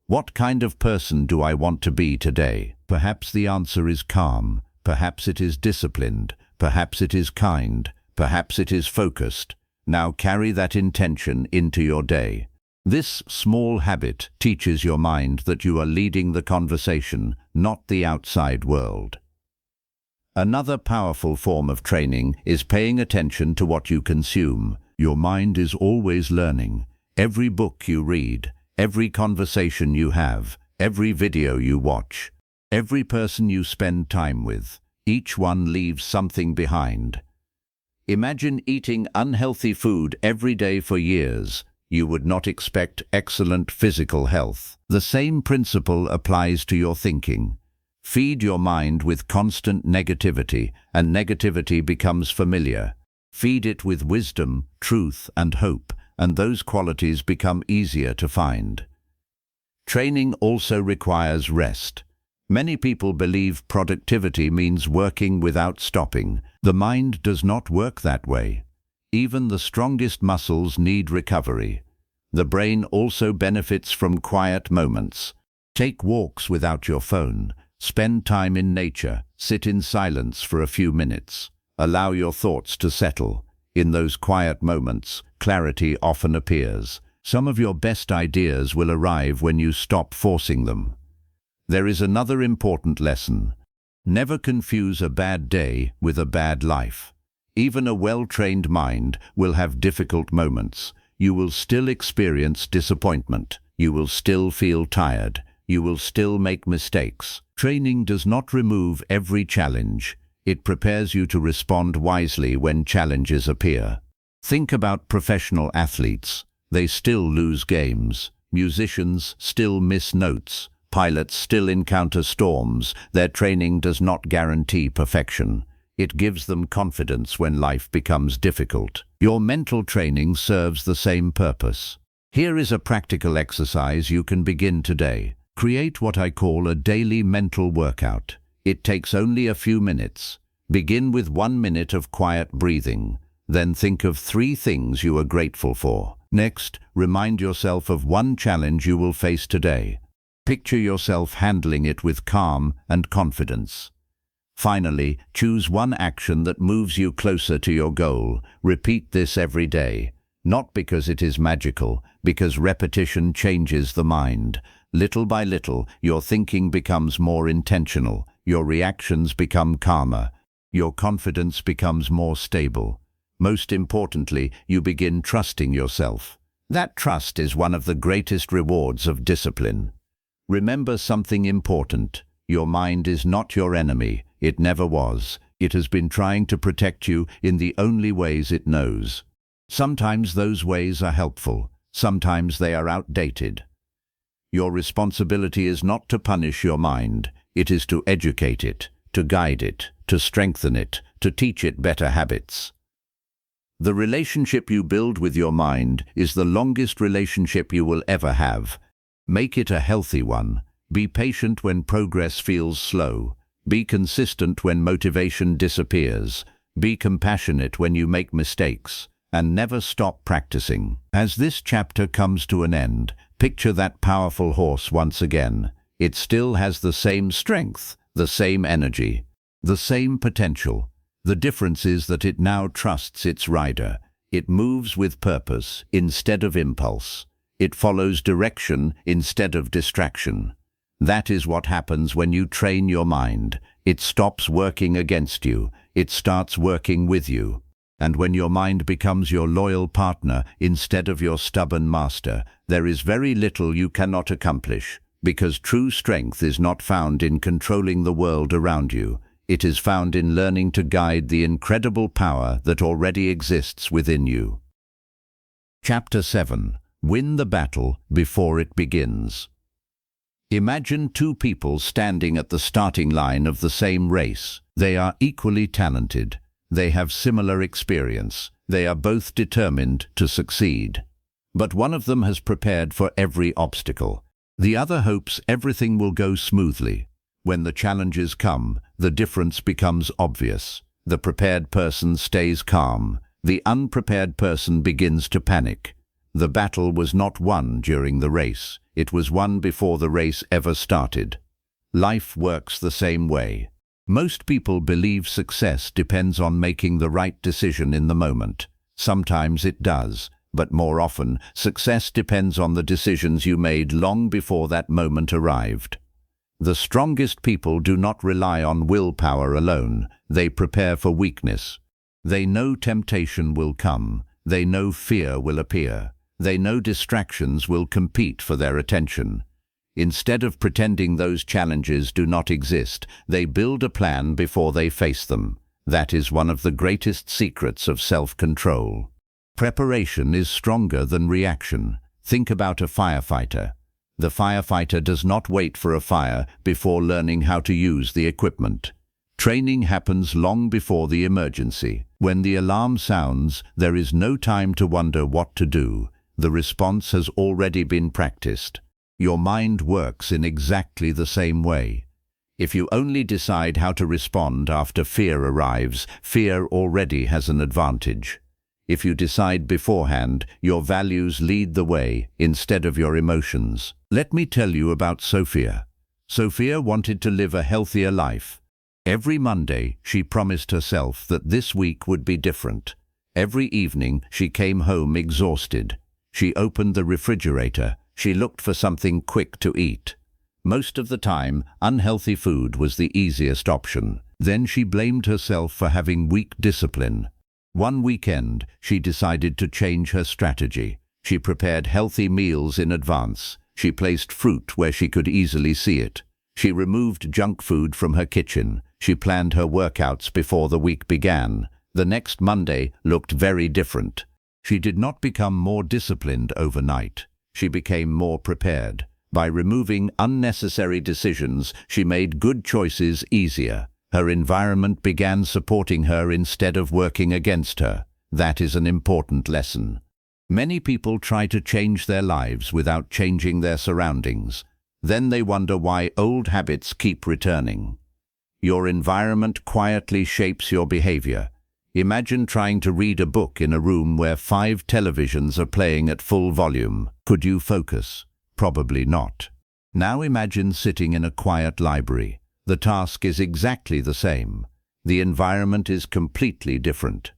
What kind of person do I want to be today? Perhaps the answer is calm. Perhaps it is disciplined. Perhaps it is kind. Perhaps it is focused. Now carry that intention into your day. This small habit teaches your mind that you are leading the conversation, not the outside world. Another powerful form of training is paying attention to what you consume. Your mind is always learning. Every book you read, every conversation you have, every video you watch, every person you spend time with, each one leaves something behind. Imagine eating unhealthy food every day for years. You would not expect excellent physical health. The same principle applies to your thinking. Feed your mind with constant negativity, and negativity becomes familiar. Feed it with wisdom, truth, and hope, and those qualities become easier to find. Training also requires rest. Many people believe productivity means working without stopping. The mind does not work that way. Even the strongest muscles need recovery. The brain also benefits from quiet moments. Take walks without your phone. Spend time in nature. Sit in silence for a few minutes. Allow your thoughts to settle. In those quiet moments, clarity often appears. Some of your best ideas will arrive when you stop forcing them. There is another important lesson. Never confuse a bad day with a bad life. Even a well-trained mind will have difficult moments. You will still experience disappointment. You will still feel tired. You will still make mistakes. Training does not remove every challenge. It prepares you to respond wisely when challenges appear. Think about professional athletes. They still lose games. Musicians still miss notes. Pilots still encounter storms. Their training does not guarantee perfection. It gives them confidence when life becomes difficult. Your mental training serves the same purpose. Here is a practical exercise you can begin today. Create what I call a daily mental workout. It takes only a few minutes. Begin with 1 minute of quiet breathing. Then think of 3 things you are grateful for. Next, remind yourself of one challenge you will face today. Picture yourself handling it with calm and confidence. Finally, choose one action that moves you closer to your goal. Repeat this every day. Not because it is magical, because repetition changes the mind. Little by little, your thinking becomes more intentional, your reactions become calmer, your confidence becomes more stable. Most importantly, you begin trusting yourself. That trust is one of the greatest rewards of discipline. Remember something important. Your mind is not your enemy. It never was. It has been trying to protect you in the only ways it knows. Sometimes those ways are helpful. Sometimes they are outdated. Your responsibility is not to punish your mind. It is to educate it, to guide it, to strengthen it, to teach it better habits. The relationship you build with your mind is the longest relationship you will ever have. Make it a healthy one. Be patient when progress feels slow. Be consistent when motivation disappears. Be compassionate when you make mistakes. And never stop practicing. As this chapter comes to an end, picture that powerful horse once again. It still has the same strength, the same energy, the same potential. The difference is that it now trusts its rider. It moves with purpose instead of impulse. It follows direction instead of distraction. That is what happens when you train your mind. It stops working against you. It starts working with you. And when your mind becomes your loyal partner instead of your stubborn master, there is very little you cannot accomplish, because true strength is not found in controlling the world around you. It is found in learning to guide the incredible power that already exists within you. Chapter 7. Win the battle before it begins. Imagine two people standing at the starting line of the same race. They are equally talented. They have similar experience. They are both determined to succeed. But one of them has prepared for every obstacle. The other hopes everything will go smoothly. When the challenges come, the difference becomes obvious. The prepared person stays calm. The unprepared person begins to panic. The battle was not won during the race. It was won before the race ever started. Life works the same way. Most people believe success depends on making the right decision in the moment. Sometimes it does, but more often, success depends on the decisions you made long before that moment arrived. The strongest people do not rely on willpower alone. They prepare for weakness. They know temptation will come. They know fear will appear. They know distractions will compete for their attention. Instead of pretending those challenges do not exist, they build a plan before they face them. That is one of the greatest secrets of self-control. Preparation is stronger than reaction. Think about a firefighter. The firefighter does not wait for a fire before learning how to use the equipment. Training happens long before the emergency. When the alarm sounds, there is no time to wonder what to do. The response has already been practiced. Your mind works in exactly the same way. If you only decide how to respond after fear arrives, fear already has an advantage. If you decide beforehand, your values lead the way instead of your emotions. Let me tell you about Sophia. Sophia wanted to live a healthier life. Every Monday, she promised herself that this week would be different. Every evening, she came home exhausted. She opened the refrigerator. She looked for something quick to eat. Most of the time, unhealthy food was the easiest option. Then she blamed herself for having weak discipline. One weekend, she decided to change her strategy. She prepared healthy meals in advance. She placed fruit where she could easily see it. She removed junk food from her kitchen. She planned her workouts before the week began. The next Monday looked very different. She did not become more disciplined overnight. She became more prepared. By removing unnecessary decisions, she made good choices easier. Her environment began supporting her instead of working against her. That is an important lesson. Many people try to change their lives without changing their surroundings. Then they wonder why old habits keep returning. Your environment quietly shapes your behavior. Imagine trying to read a book in a room where 5 televisions are playing at full volume. Could you focus? Probably not. Now imagine sitting in a quiet library. The task is exactly the same. The environment is completely different.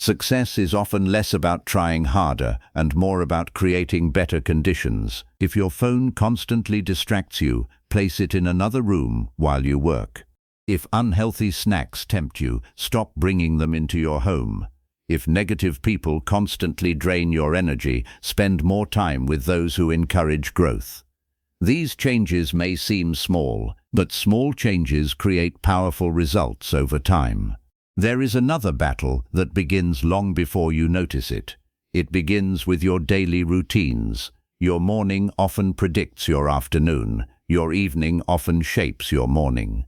Success is often less about trying harder and more about creating better conditions. If your phone constantly distracts you, place it in another room while you work. If unhealthy snacks tempt you, stop bringing them into your home. If negative people constantly drain your energy, spend more time with those who encourage growth. These changes may seem small, but small changes create powerful results over time. There is another battle that begins long before you notice it. It begins with your daily routines. Your morning often predicts your afternoon. Your evening often shapes your morning.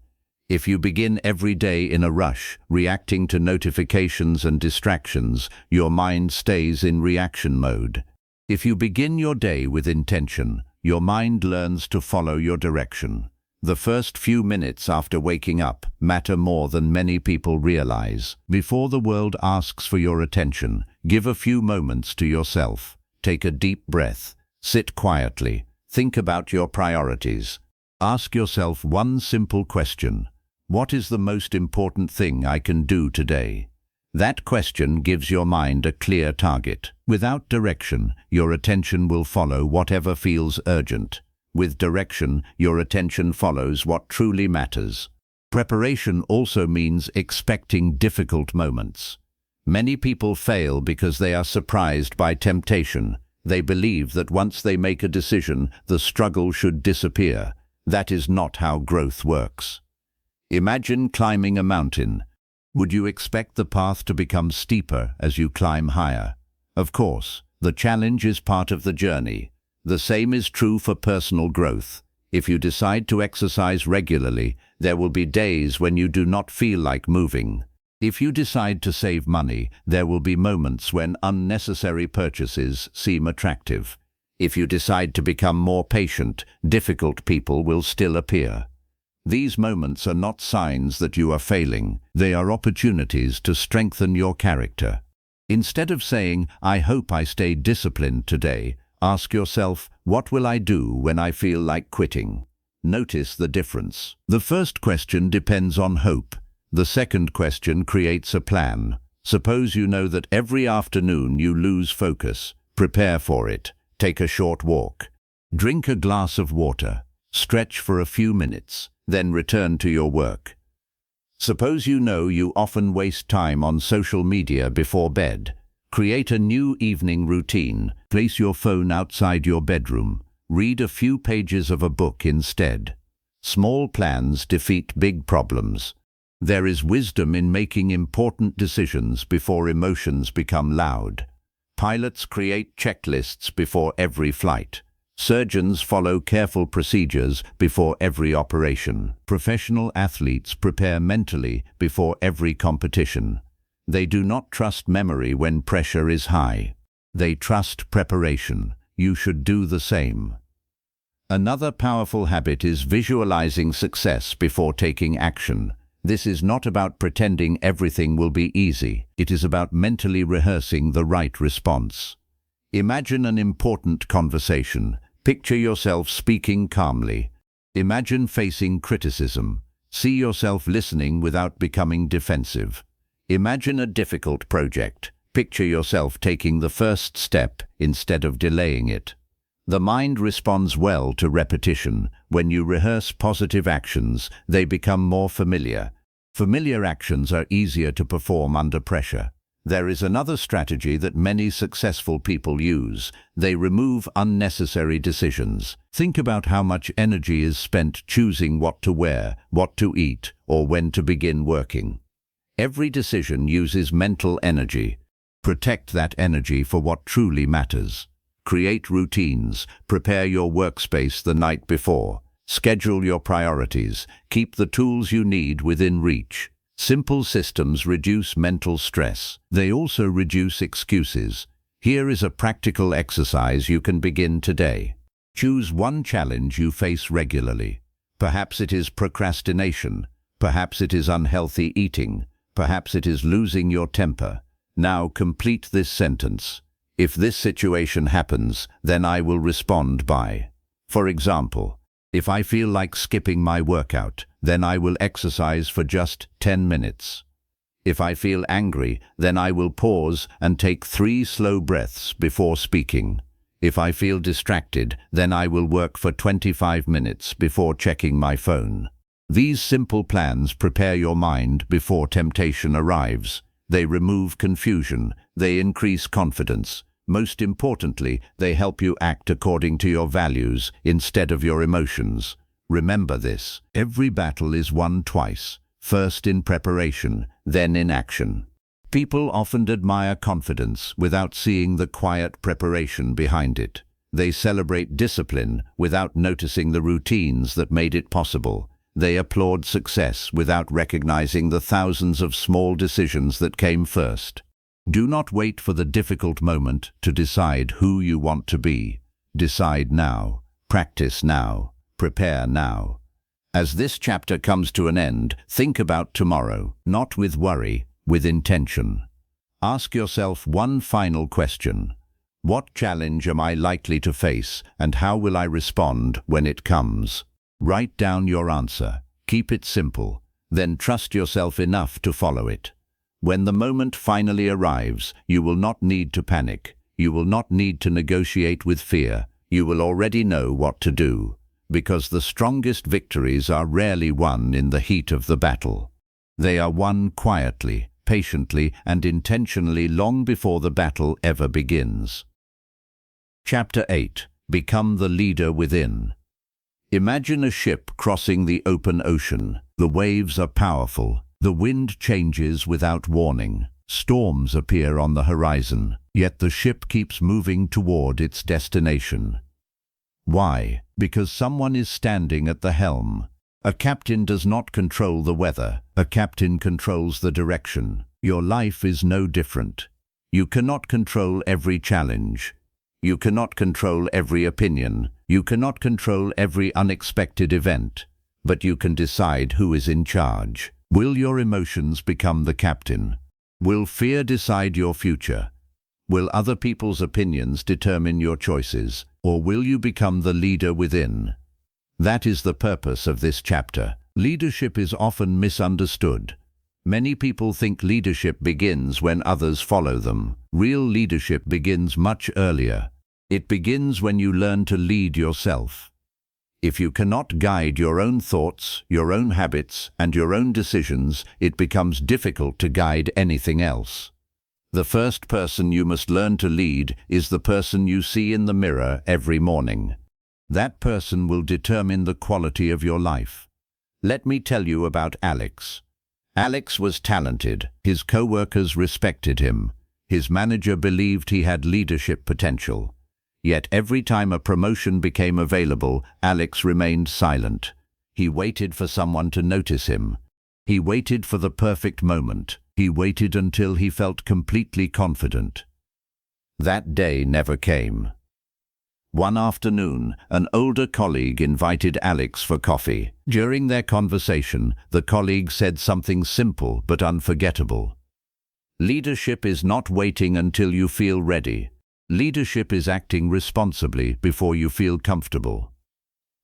If you begin every day in a rush, reacting to notifications and distractions, your mind stays in reaction mode. If you begin your day with intention, your mind learns to follow your direction. The first few minutes after waking up matter more than many people realize. Before the world asks for your attention, give a few moments to yourself. Take a deep breath. Sit quietly. Think about your priorities. Ask yourself one simple question. What is the most important thing I can do today? That question gives your mind a clear target. Without direction, your attention will follow whatever feels urgent. With direction, your attention follows what truly matters. Preparation also means expecting difficult moments. Many people fail because they are surprised by temptation. They believe that once they make a decision, the struggle should disappear. That is not how growth works. Imagine climbing a mountain. Would you expect the path to become steeper as you climb higher? Of course, the challenge is part of the journey. The same is true for personal growth. If you decide to exercise regularly, there will be days when you do not feel like moving. If you decide to save money, there will be moments when unnecessary purchases seem attractive. If you decide to become more patient, difficult people will still appear. These moments are not signs that you are failing. They are opportunities to strengthen your character. Instead of saying, "I hope I stay disciplined today," ask yourself, what will I do when I feel like quitting? Notice the difference. The first question depends on hope. The second question creates a plan. Suppose you know that every afternoon you lose focus. Prepare for it. Take a short walk. Drink a glass of water. Stretch for a few minutes. Then return to your work. Suppose you know you often waste time on social media before bed. Create a new evening routine. Place your phone outside your bedroom. Read a few pages of a book instead. Small plans defeat big problems. There is wisdom in making important decisions before emotions become loud. Pilots create checklists before every flight. Surgeons follow careful procedures before every operation. Professional athletes prepare mentally before every competition. They do not trust memory when pressure is high. They trust preparation. You should do the same. Another powerful habit is visualizing success before taking action. This is not about pretending everything will be easy. It is about mentally rehearsing the right response. Imagine an important conversation. Picture yourself speaking calmly. Imagine facing criticism. See yourself listening without becoming defensive. Imagine a difficult project. Picture yourself taking the first step instead of delaying it. The mind responds well to repetition. When you rehearse positive actions, they become more familiar. Familiar actions are easier to perform under pressure. There is another strategy that many successful people use. They remove unnecessary decisions. Think about how much energy is spent choosing what to wear, what to eat, or when to begin working. Every decision uses mental energy. Protect that energy for what truly matters. Create routines. Prepare your workspace the night before. Schedule your priorities. Keep the tools you need within reach. Simple systems reduce mental stress. They also reduce excuses. Here is a practical exercise you can begin today. Choose one challenge you face regularly. Perhaps it is procrastination. Perhaps it is unhealthy eating. Perhaps it is losing your temper. Now complete this sentence. If this situation happens, then I will respond by. For example, if I feel like skipping my workout, then I will exercise for just 10 minutes. If I feel angry, then I will pause and take 3 slow breaths before speaking. If I feel distracted, then I will work for 25 minutes before checking my phone. These simple plans prepare your mind before temptation arrives. They remove confusion. They increase confidence. Most importantly, they help you act according to your values instead of your emotions. Remember this: every battle is won twice, first in preparation, then in action. People often admire confidence without seeing the quiet preparation behind it. They celebrate discipline without noticing the routines that made it possible. They applaud success without recognizing the thousands of small decisions that came first. Do not wait for the difficult moment to decide who you want to be. Decide now. Practice now. Prepare now. As this chapter comes to an end, think about tomorrow, not with worry, with intention. Ask yourself one final question. What challenge am I likely to face, and how will I respond when it comes? Write down your answer. Keep it simple. Then trust yourself enough to follow it. When the moment finally arrives, you will not need to panic. You will not need to negotiate with fear. You will already know what to do, because the strongest victories are rarely won in the heat of the battle. They are won quietly, patiently, and intentionally long before the battle ever begins. Chapter 8. Become the leader within. Imagine a ship crossing the open ocean. The waves are powerful. The wind changes without warning. Storms appear on the horizon, yet the ship keeps moving toward its destination. Why? Because someone is standing at the helm. A captain does not control the weather. A captain controls the direction. Your life is no different. You cannot control every challenge. You cannot control every opinion. You cannot control every unexpected event. But you can decide who is in charge. Will your emotions become the captain? Will fear decide your future? Will other people's opinions determine your choices? Or will you become the leader within? That is the purpose of this chapter. Leadership is often misunderstood. Many people think leadership begins when others follow them. Real leadership begins much earlier. It begins when you learn to lead yourself. If you cannot guide your own thoughts, your own habits, and your own decisions, it becomes difficult to guide anything else. The first person you must learn to lead is the person you see in the mirror every morning. That person will determine the quality of your life. Let me tell you about Alex. Alex was talented. His co-workers respected him. His manager believed he had leadership potential. Yet every time a promotion became available, Alex remained silent. He waited for someone to notice him. He waited for the perfect moment. He waited until he felt completely confident. That day never came. One afternoon, an older colleague invited Alex for coffee. During their conversation, the colleague said something simple but unforgettable. Leadership is not waiting until you feel ready. Leadership is acting responsibly before you feel comfortable.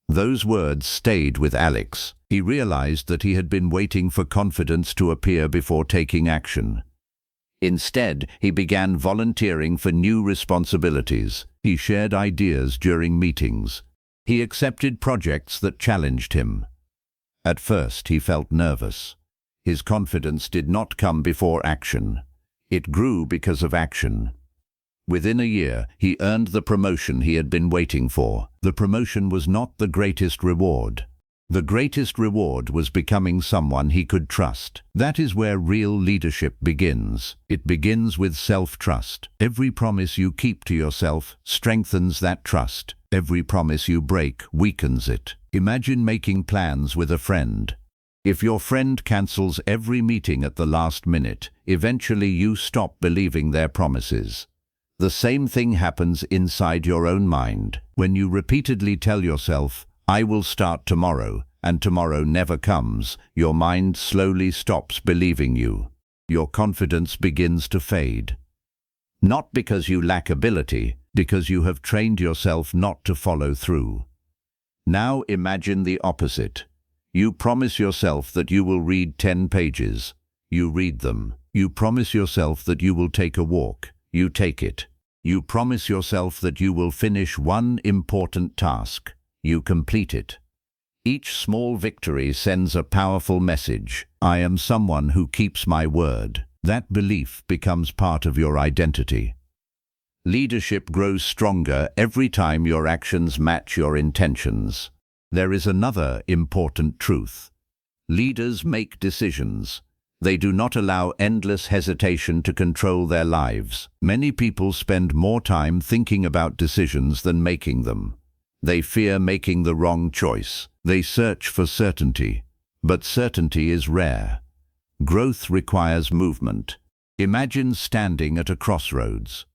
Those words stayed with Alex. He realized that he had been waiting for confidence to appear before taking action. Instead, he began volunteering for new responsibilities. He shared ideas during meetings. He accepted projects that challenged him. At first, he felt nervous. His confidence did not come before action. It grew because of action. Within a year, he earned the promotion he had been waiting for. The promotion was not the greatest reward. The greatest reward was becoming someone he could trust. That is where real leadership begins. It begins with self-trust. Every promise you keep to yourself strengthens that trust. Every promise you break weakens it. Imagine making plans with a friend. If your friend cancels every meeting at the last minute, eventually you stop believing their promises. The same thing happens inside your own mind. When you repeatedly tell yourself, "I will start tomorrow," and tomorrow never comes, your mind slowly stops believing you. Your confidence begins to fade. Not because you lack ability, because you have trained yourself not to follow through. Now imagine the opposite. You promise yourself that you will read 10 pages. You read them. You promise yourself that you will take a walk. You take it. You promise yourself that you will finish one important task. You complete it. Each small victory sends a powerful message. I am someone who keeps my word. That belief becomes part of your identity. Leadership grows stronger every time your actions match your intentions. There is another important truth. Leaders make decisions. They do not allow endless hesitation to control their lives. Many people spend more time thinking about decisions than making them. They fear making the wrong choice. They search for certainty, but certainty is rare. Growth requires movement. Imagine standing at a crossroads.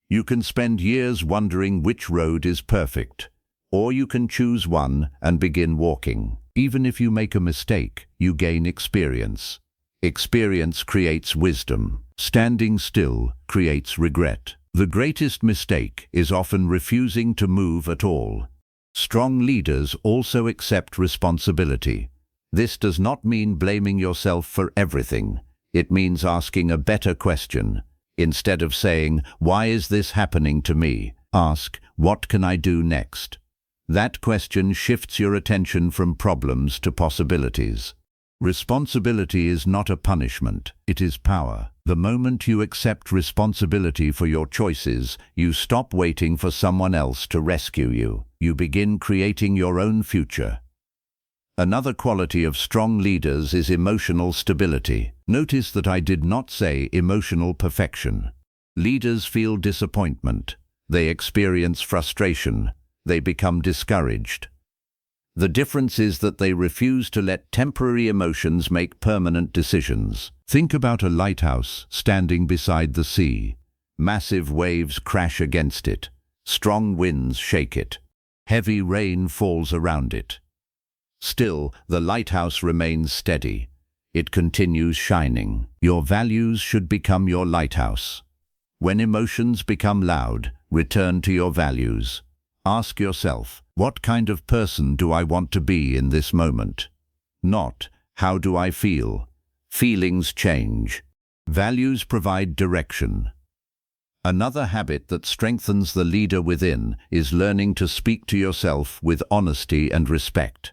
You can spend years wondering which road is perfect, or you can choose one and begin walking. Even if you make a mistake, you gain experience. Experience creates wisdom. Standing still creates regret. The greatest mistake is often refusing to move at all. Strong leaders also accept responsibility. This does not mean blaming yourself for everything. It means asking a better question. Instead of saying, "Why is this happening to me?" ask, "What can I do next?" That question shifts your attention from problems to possibilities. Responsibility is not a punishment, it is power. The moment you accept responsibility for your choices, you stop waiting for someone else to rescue you. You begin creating your own future. Another quality of strong leaders is emotional stability. Notice that I did not say emotional perfection. Leaders feel disappointment. They experience frustration. They become discouraged. The difference is that they refuse to let temporary emotions make permanent decisions. Think about a lighthouse standing beside the sea. Massive waves crash against it. Strong winds shake it. Heavy rain falls around it. Still, the lighthouse remains steady. It continues shining. Your values should become your lighthouse. When emotions become loud, return to your values. Ask yourself, what kind of person do I want to be in this moment? Not, how do I feel? Feelings change. Values provide direction. Another habit that strengthens the leader within is learning to speak to yourself with honesty and respect.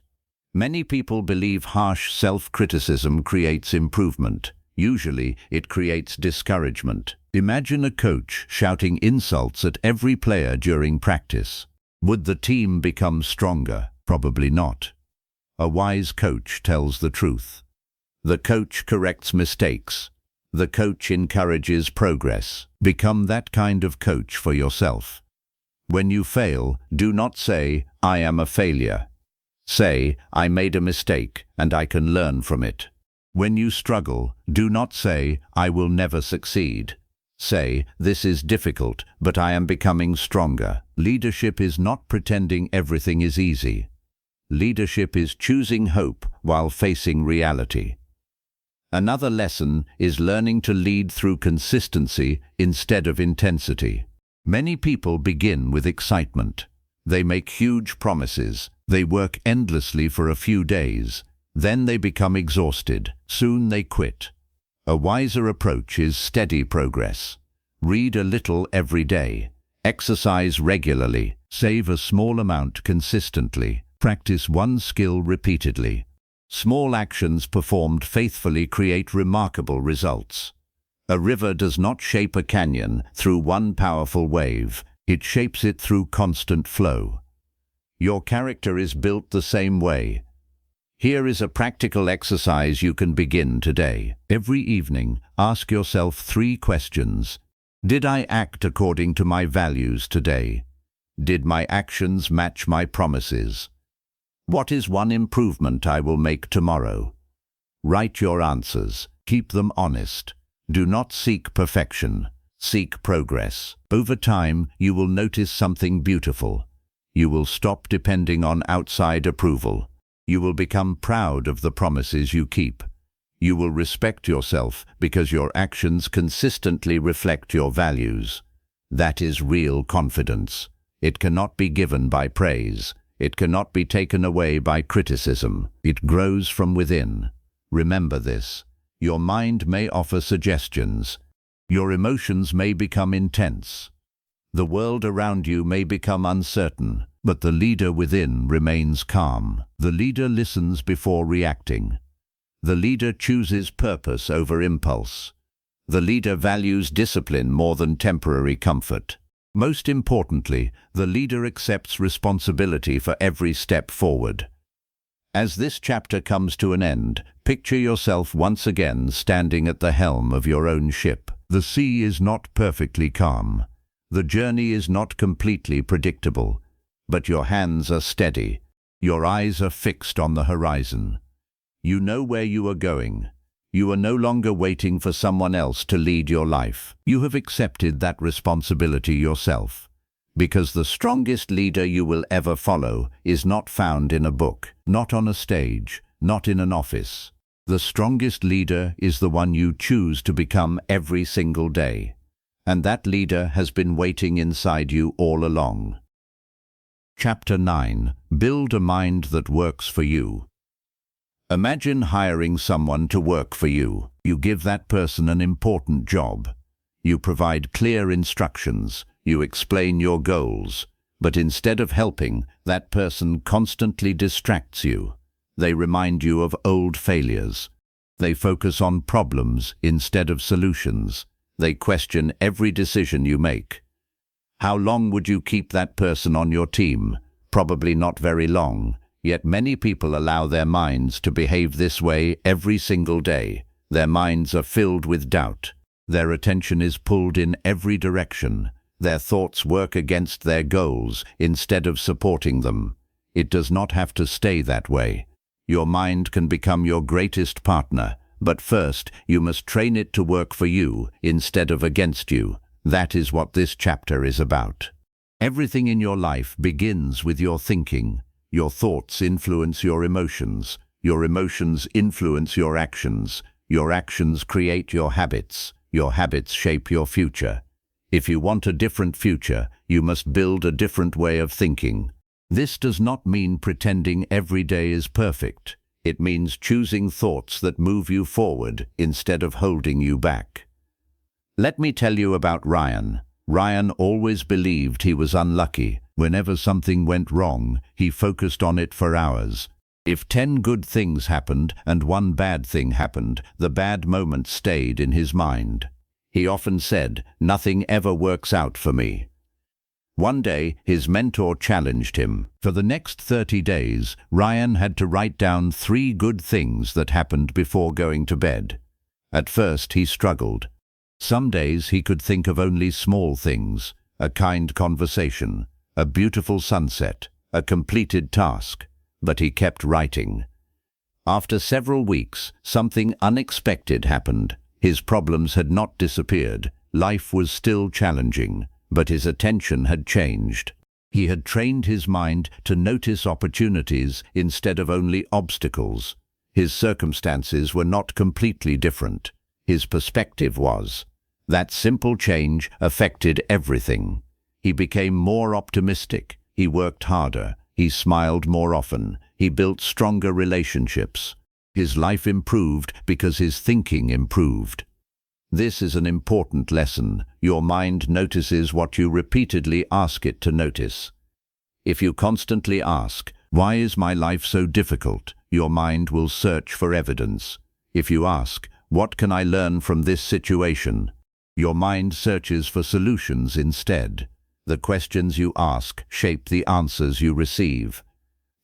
Many people believe harsh self-criticism creates improvement. Usually, it creates discouragement. Imagine a coach shouting insults at every player during practice. Would the team become stronger? Probably not. A wise coach tells the truth. The coach corrects mistakes. The coach encourages progress. Become that kind of coach for yourself. When you fail, do not say, "I am a failure." Say, "I made a mistake and I can learn from it." When you struggle, do not say, "I will never succeed." Say, "This is difficult, but I am becoming stronger." Leadership is not pretending everything is easy. Leadership is choosing hope while facing reality. Another lesson is learning to lead through consistency instead of intensity. Many people begin with excitement. They make huge promises. They work endlessly for a few days. Then they become exhausted. Soon they quit. A wiser approach is steady progress. Read a little every day. Exercise regularly. Save a small amount consistently. Practice one skill repeatedly. Small actions performed faithfully create remarkable results. A river does not shape a canyon through one powerful wave. It shapes it through constant flow. Your character is built the same way. Here is a practical exercise you can begin today. Every evening, ask yourself 3 questions. Did I act according to my values today? Did my actions match my promises? What is one improvement I will make tomorrow? Write your answers. Keep them honest. Do not seek perfection. Seek progress. Over time, you will notice something beautiful. You will stop depending on outside approval. You will become proud of the promises you keep. You will respect yourself because your actions consistently reflect your values. That is real confidence. It cannot be given by praise. It cannot be taken away by criticism. It grows from within. Remember this. Your mind may offer suggestions. Your emotions may become intense. The world around you may become uncertain, but the leader within remains calm. The leader listens before reacting. The leader chooses purpose over impulse. The leader values discipline more than temporary comfort. Most importantly, the leader accepts responsibility for every step forward. As this chapter comes to an end, picture yourself once again standing at the helm of your own ship. The sea is not perfectly calm. The journey is not completely predictable, but your hands are steady. Your eyes are fixed on the horizon. You know where you are going. You are no longer waiting for someone else to lead your life. You have accepted that responsibility yourself. Because the strongest leader you will ever follow is not found in a book, not on a stage, not in an office. The strongest leader is the one you choose to become every single day. And that leader has been waiting inside you all along. Chapter 9. Build a mind that works for you. Imagine hiring someone to work for you. You give that person an important job. You provide clear instructions. You explain your goals. But instead of helping, that person constantly distracts you. They remind you of old failures. They focus on problems instead of solutions. They question every decision you make. How long would you keep that person on your team? Probably not very long. Yet many people allow their minds to behave this way every single day. Their minds are filled with doubt. Their attention is pulled in every direction. Their thoughts work against their goals instead of supporting them. It does not have to stay that way. Your mind can become your greatest partner, but first you must train it to work for you instead of against you. That is what this chapter is about. Everything in your life begins with your thinking. Your thoughts influence your emotions. Your emotions influence your actions. Your actions create your habits. Your habits shape your future. If you want a different future, you must build a different way of thinking. This does not mean pretending every day is perfect. It means choosing thoughts that move you forward instead of holding you back. Let me tell you about Ryan. Ryan always believed he was unlucky. Whenever something went wrong, he focused on it for hours. If 10 good things happened and 1 bad thing happened, the bad moment stayed in his mind. He often said, "Nothing ever works out for me." One day, his mentor challenged him. For the next 30 days, Ryan had to write down 3 good things that happened before going to bed. At first, he struggled. Some days he could think of only small things: a kind conversation, a beautiful sunset, a completed task. But he kept writing. After several weeks, something unexpected happened. His problems had not disappeared. Life was still challenging, but his attention had changed. He had trained his mind to notice opportunities instead of only obstacles. His circumstances were not completely different. His perspective was. That simple change affected everything. He became more optimistic. He worked harder. He smiled more often. He built stronger relationships. His life improved because his thinking improved. This is an important lesson. Your mind notices what you repeatedly ask it to notice. If you constantly ask, "Why is my life so difficult?" your mind will search for evidence. If you ask, "What can I learn from this situation?" your mind searches for solutions instead. The questions you ask shape the answers you receive.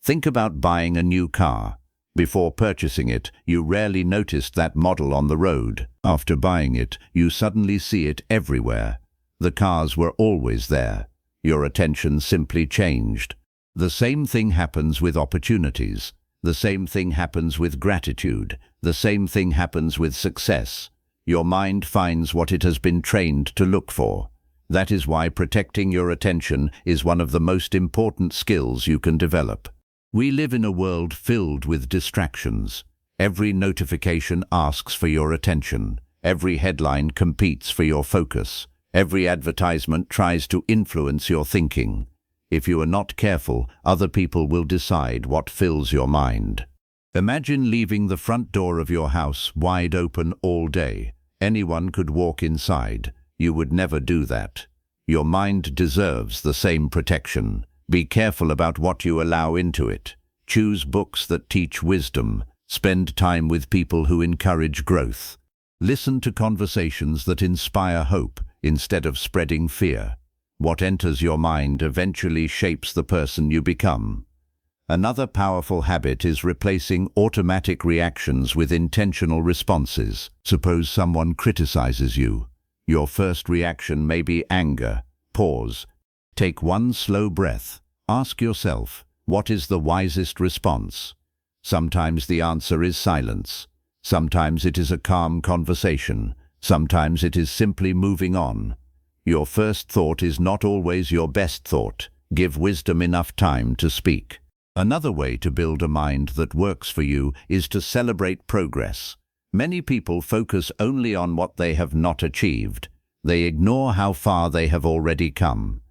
Think about buying a new car. Before purchasing it, you rarely noticed that model on the road. After buying it, you suddenly see it everywhere. The cars were always there. Your attention simply changed. The same thing happens with opportunities. The same thing happens with gratitude. The same thing happens with success. Your mind finds what it has been trained to look for. That is why protecting your attention is one of the most important skills you can develop. We live in a world filled with distractions. Every notification asks for your attention. Every headline competes for your focus. Every advertisement tries to influence your thinking. If you are not careful, other people will decide what fills your mind. Imagine leaving the front door of your house wide open all day. Anyone could walk inside. You would never do that. Your mind deserves the same protection. Be careful about what you allow into it. Choose books that teach wisdom. Spend time with people who encourage growth. Listen to conversations that inspire hope instead of spreading fear. What enters your mind eventually shapes the person you become. Another powerful habit is replacing automatic reactions with intentional responses. Suppose someone criticizes you. Your first reaction may be anger. Pause. Take one slow breath. Ask yourself, what is the wisest response? Sometimes the answer is silence. Sometimes it is a calm conversation. Sometimes it is simply moving on. Your first thought is not always your best thought. Give wisdom enough time to speak. Another way to build a mind that works for you is to celebrate progress. Many people focus only on what they have not achieved. They ignore how far they have already come.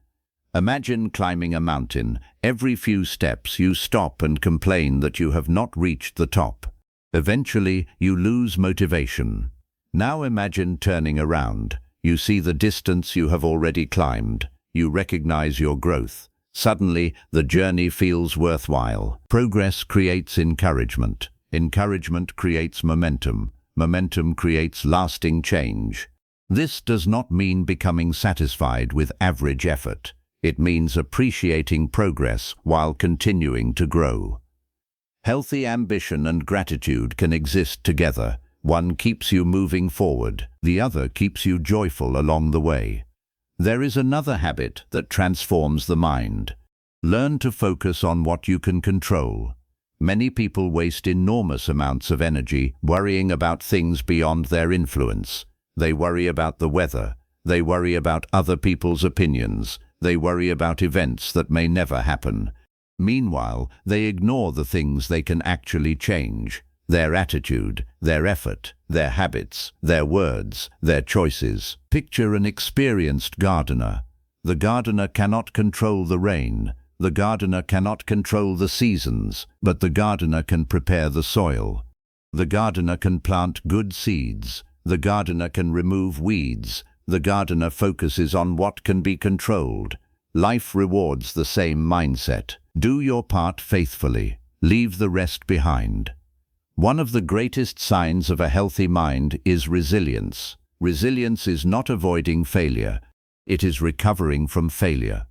Imagine climbing a mountain. Every few steps you stop and complain that you have not reached the top. Eventually, you lose motivation. Now imagine turning around. You see the distance you have already climbed. You recognize your growth. Suddenly, the journey feels worthwhile. Progress creates encouragement. Encouragement creates momentum. Momentum creates lasting change. This does not mean becoming satisfied with average effort. It means appreciating progress while continuing to grow. Healthy ambition and gratitude can exist together. One keeps you moving forward. The other keeps you joyful along the way. There is another habit that transforms the mind. Learn to focus on what you can control. Many people waste enormous amounts of energy worrying about things beyond their influence. They worry about the weather. They worry about other people's opinions. They worry about events that may never happen. Meanwhile, they ignore the things they can actually change. Their attitude, their effort, their habits, their words, their choices. Picture an experienced gardener. The gardener cannot control the rain. The gardener cannot control the seasons, but the gardener can prepare the soil. The gardener can plant good seeds. The gardener can remove weeds. The gardener focuses on what can be controlled. Life rewards the same mindset. Do your part faithfully. Leave the rest behind. One of the greatest signs of a healthy mind is resilience. Resilience is not avoiding failure. It is recovering from failure.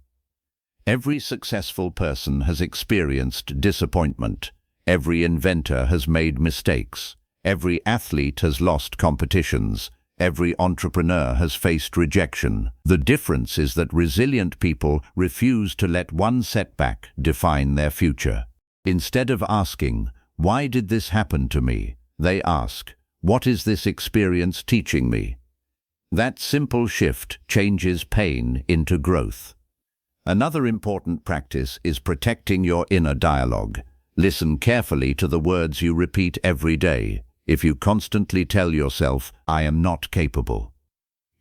Every successful person has experienced disappointment. Every inventor has made mistakes. Every athlete has lost competitions. Every entrepreneur has faced rejection. The difference is that resilient people refuse to let one setback define their future. Instead of asking, "Why did this happen to me?" they ask, "What is this experience teaching me?" That simple shift changes pain into growth. Another important practice is protecting your inner dialogue. Listen carefully to the words you repeat every day. If you constantly tell yourself, "I am not capable,"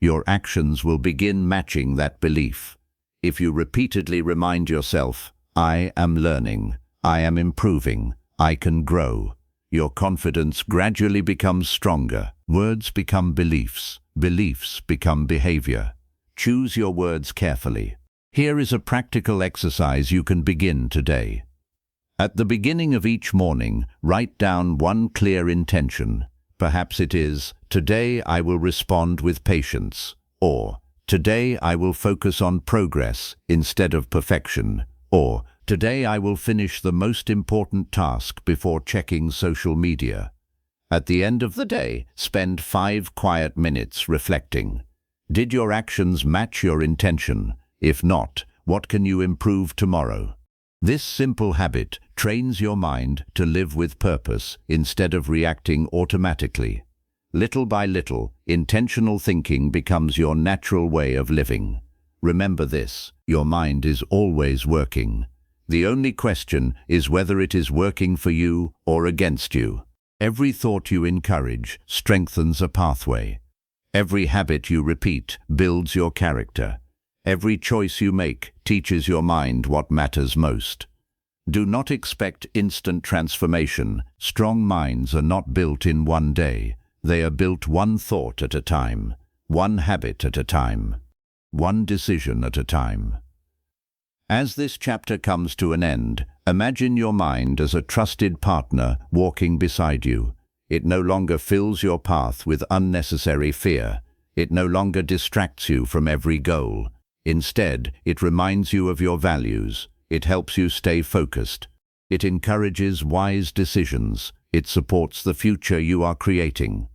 your actions will begin matching that belief. If you repeatedly remind yourself, "I am learning, I am improving, I can grow," your confidence gradually becomes stronger. Words become beliefs. Beliefs become behavior. Choose your words carefully. Here is a practical exercise you can begin today. At the beginning of each morning, write down one clear intention. Perhaps it is, "Today I will respond with patience," or "Today I will focus on progress instead of perfection," or "Today I will finish the most important task before checking social media." At the end of the day, spend 5 quiet minutes reflecting. Did your actions match your intention? If not, what can you improve tomorrow? This simple habit trains your mind to live with purpose instead of reacting automatically. Little by little, intentional thinking becomes your natural way of living. Remember this, your mind is always working. The only question is whether it is working for you or against you. Every thought you encourage strengthens a pathway. Every habit you repeat builds your character. Every choice you make teaches your mind what matters most. Do not expect instant transformation. Strong minds are not built in one day. They are built one thought at a time, one habit at a time, one decision at a time. As this chapter comes to an end, imagine your mind as a trusted partner walking beside you. It no longer fills your path with unnecessary fear. It no longer distracts you from every goal. Instead, it reminds you of your values. It helps you stay focused. It encourages wise decisions. It supports the future you are creating.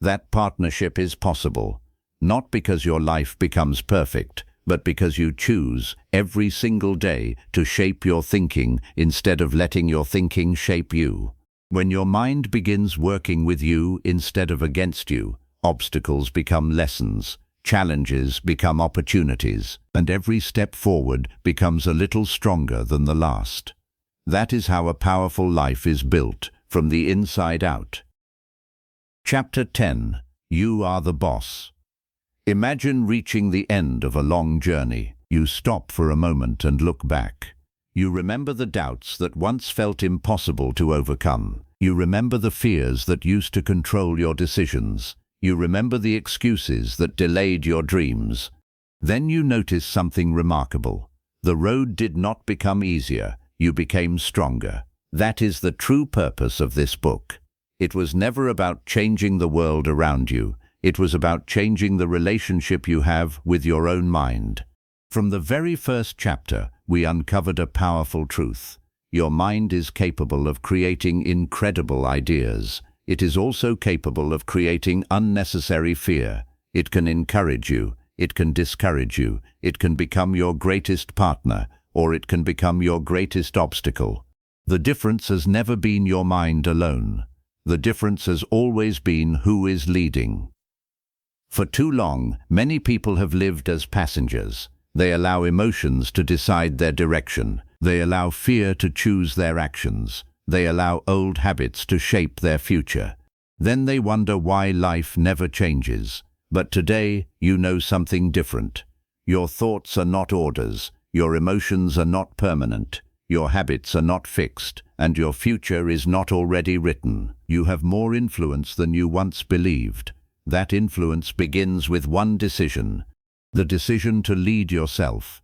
That partnership is possible, not because your life becomes perfect, but because you choose every single day to shape your thinking instead of letting your thinking shape you. When your mind begins working with you instead of against you, obstacles become lessons, challenges become opportunities, and every step forward becomes a little stronger than the last. That is how a powerful life is built, from the inside out. Chapter 10. You are the boss. Imagine reaching the end of a long journey. You stop for a moment and look back. You remember the doubts that once felt impossible to overcome. You remember the fears that used to control your decisions. You remember the excuses that delayed your dreams. Then you notice something remarkable. The road did not become easier. You became stronger. That is the true purpose of this book. It was never about changing the world around you. It was about changing the relationship you have with your own mind. From the very first chapter, we uncovered a powerful truth. Your mind is capable of creating incredible ideas. It is also capable of creating unnecessary fear. It can encourage you. It can discourage you. It can become your greatest partner, or it can become your greatest obstacle. The difference has never been your mind alone. The difference has always been who is leading. For too long, many people have lived as passengers. They allow emotions to decide their direction. They allow fear to choose their actions. They allow old habits to shape their future. Then they wonder why life never changes. But today, you know something different. Your thoughts are not orders. Your emotions are not permanent. Your habits are not fixed. And your future is not already written. You have more influence than you once believed. That influence begins with one decision. The decision to lead yourself.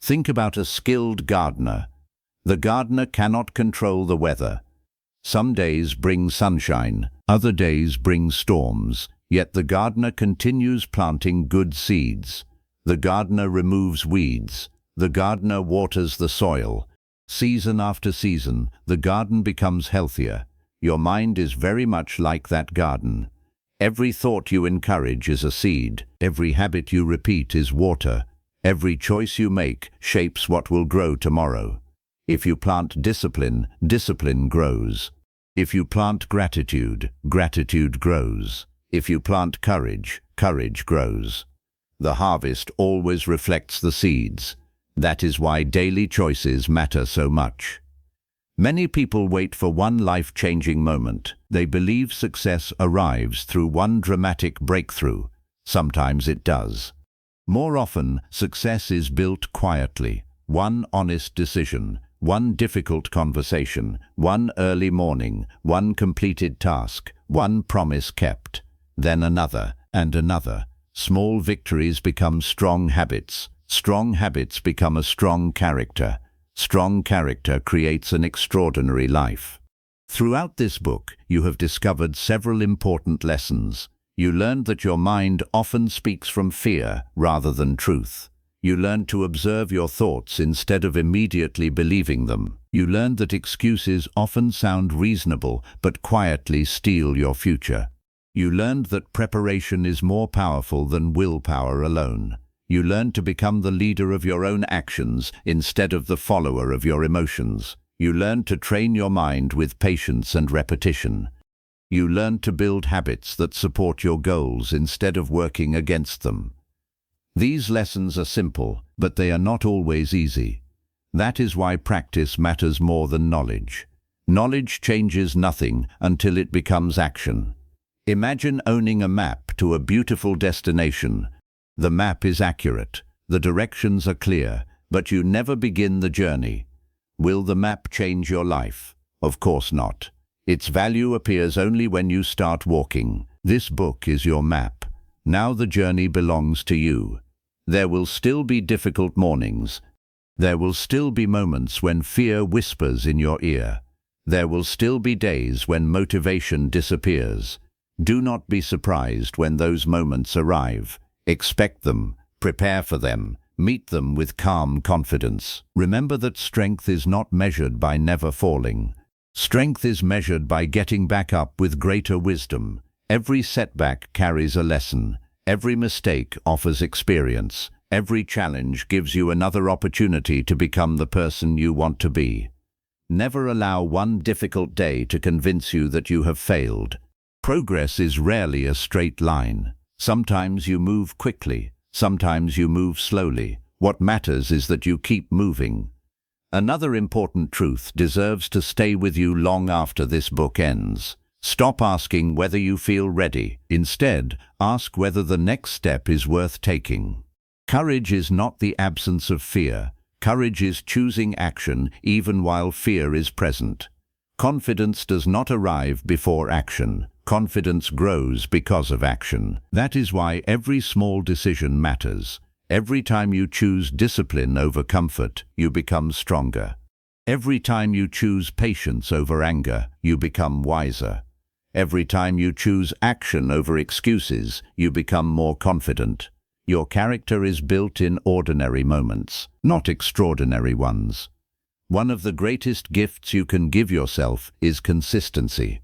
Think about a skilled gardener. The gardener cannot control the weather. Some days bring sunshine, other days bring storms, yet the gardener continues planting good seeds. The gardener removes weeds. The gardener waters the soil. Season after season, the garden becomes healthier. Your mind is very much like that garden. Every thought you encourage is a seed. Every habit you repeat is water. Every choice you make shapes what will grow tomorrow. If you plant discipline, discipline grows. If you plant gratitude, gratitude grows. If you plant courage, courage grows. The harvest always reflects the seeds. That is why daily choices matter so much. Many people wait for one life-changing moment. They believe success arrives through one dramatic breakthrough. Sometimes it does. More often, success is built quietly. One honest decision, one difficult conversation, one early morning, one completed task, one promise kept. Then another and another. Small victories become strong habits. Strong habits become a strong character. Strong character creates an extraordinary life. Throughout this book, you have discovered several important lessons. You learned that your mind often speaks from fear rather than truth. You learned to observe your thoughts instead of immediately believing them. You learned that excuses often sound reasonable but quietly steal your future. You learned that preparation is more powerful than willpower alone. You learned to become the leader of your own actions instead of the follower of your emotions. You learned to train your mind with patience and repetition. You learned to build habits that support your goals instead of working against them. These lessons are simple, but they are not always easy. That is why practice matters more than knowledge. Knowledge changes nothing until it becomes action. Imagine owning a map to a beautiful destination. The map is accurate, the directions are clear, but you never begin the journey. Will the map change your life? Of course not. Its value appears only when you start walking. This book is your map. Now the journey belongs to you. There will still be difficult mornings. There will still be moments when fear whispers in your ear. There will still be days when motivation disappears. Do not be surprised when those moments arrive. Expect them, prepare for them, meet them with calm confidence. Remember that strength is not measured by never falling. Strength is measured by getting back up with greater wisdom. Every setback carries a lesson. Every mistake offers experience. Every challenge gives you another opportunity to become the person you want to be. Never allow one difficult day to convince you that you have failed. Progress is rarely a straight line. Sometimes you move quickly, sometimes you move slowly. What matters is that you keep moving. Another important truth deserves to stay with you long after this book ends. Stop asking whether you feel ready. Instead, ask whether the next step is worth taking. Courage is not the absence of fear. Courage is choosing action even while fear is present. Confidence does not arrive before action. Confidence grows because of action. That is why every small decision matters. Every time you choose discipline over comfort, you become stronger. Every time you choose patience over anger, you become wiser. Every time you choose action over excuses, you become more confident. Your character is built in ordinary moments, not extraordinary ones. One of the greatest gifts you can give yourself is consistency.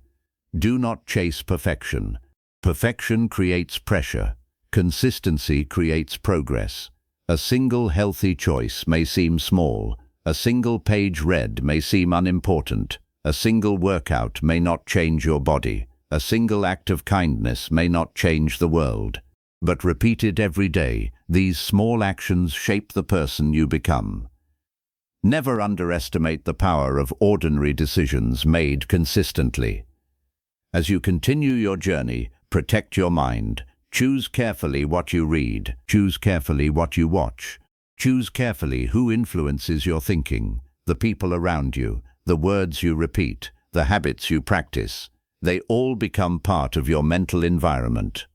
Do not chase perfection. Perfection creates pressure. Consistency creates progress. A single healthy choice may seem small. A single page read may seem unimportant. A single workout may not change your body. A single act of kindness may not change the world. But repeated every day, these small actions shape the person you become. Never underestimate the power of ordinary decisions made consistently. As you continue your journey, protect your mind. Choose carefully what you read. Choose carefully what you watch. Choose carefully who influences your thinking, the people around you, the words you repeat, the habits you practice. They all become part of your mental environment.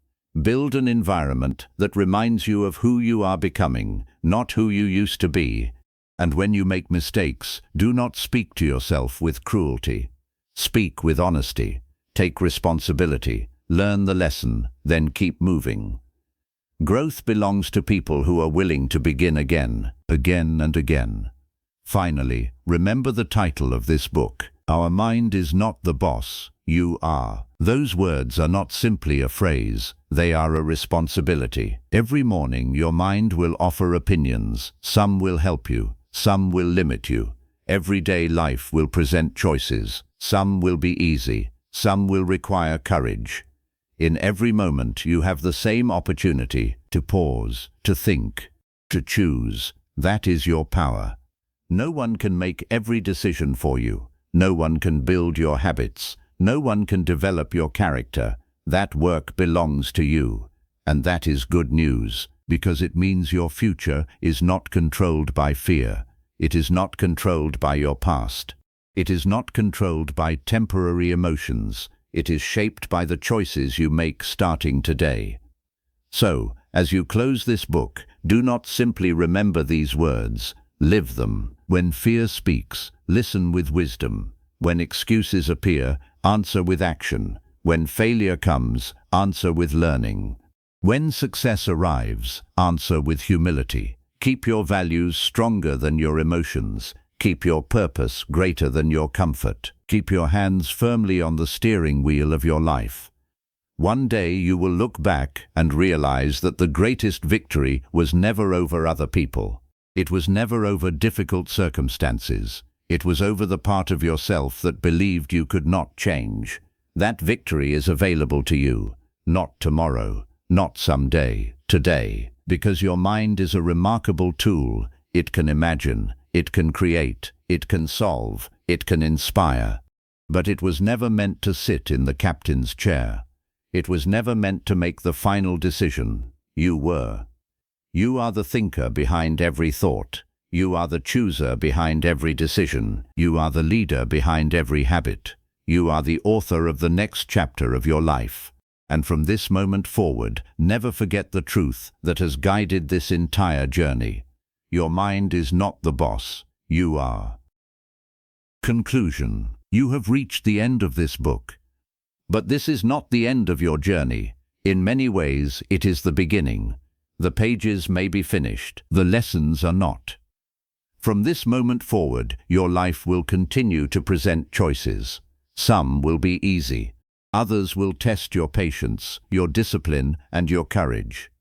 Build an environment that reminds you of who you are becoming, not who you used to be. And when you make mistakes, do not speak to yourself with cruelty. Speak with honesty. Take responsibility. Learn the lesson, then keep moving. Growth belongs to people who are willing to begin again and again. Finally, remember the title of this book. Our mind is not the boss, you are. Those words are not simply a phrase, they are a responsibility. Every morning your mind will offer opinions. Some will help you, some will limit you. Everyday life will present choices. Some will be easy, some will require courage. In every moment you have the same opportunity to pause, to think, to choose. That is your power. No one can make every decision for you. No one can build your habits. No one can develop your character. That work belongs to you. And that is good news, because it means your future is not controlled by fear. It is not controlled by your past. It is not controlled by temporary emotions. It is shaped by the choices you make starting today. So, as you close this book, do not simply remember these words. Live them. When fear speaks, listen with wisdom. When excuses appear, answer with action. When failure comes, answer with learning. When success arrives, answer with humility. Keep your values stronger than your emotions. Keep your purpose greater than your comfort. Keep your hands firmly on the steering wheel of your life. One day you will look back and realize that the greatest victory was never over other people. It was never over difficult circumstances. It was over the part of yourself that believed you could not change. That victory is available to you, not tomorrow, not someday, today, because your mind is a remarkable tool. It can imagine, it can create, it can solve, it can inspire. But it was never meant to sit in the captain's chair. It was never meant to make the final decision. You were. You are the thinker behind every thought. You are the chooser behind every decision. You are the leader behind every habit. You are the author of the next chapter of your life. And from this moment forward, never forget the truth that has guided this entire journey. Your mind is not the boss. You are. Conclusion. You have reached the end of this book. But this is not the end of your journey. In many ways, it is the beginning. The pages may be finished. The lessons are not. From this moment forward, your life will continue to present choices. Some will be easy. Others will test your patience, your discipline, and your courage.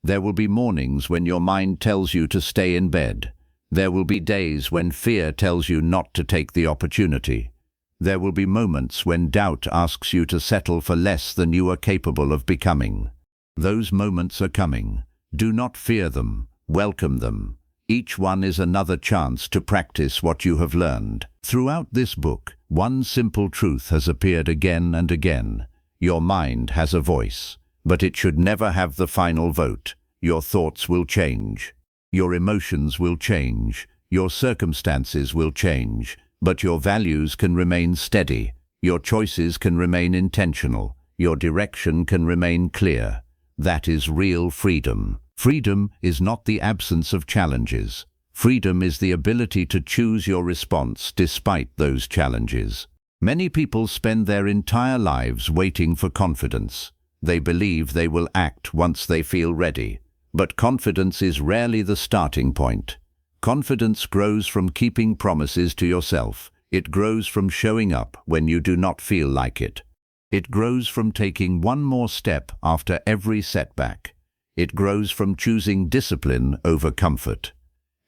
There will be mornings when your mind tells you to stay in bed. There will be days when fear tells you not to take the opportunity. There will be moments when doubt asks you to settle for less than you are capable of becoming. Those moments are coming. Do not fear them. Welcome them. Each one is another chance to practice what you have learned. Throughout this book, one simple truth has appeared again and again. Your mind has a voice, but it should never have the final vote. Your thoughts will change. Your emotions will change. Your circumstances will change. But your values can remain steady. Your choices can remain intentional. Your direction can remain clear. That is real freedom. Freedom is not the absence of challenges. Freedom is the ability to choose your response despite those challenges. Many people spend their entire lives waiting for confidence. They believe they will act once they feel ready. But confidence is rarely the starting point. Confidence grows from keeping promises to yourself. It grows from showing up when you do not feel like it. It grows from taking one more step after every setback. It grows from choosing discipline over comfort.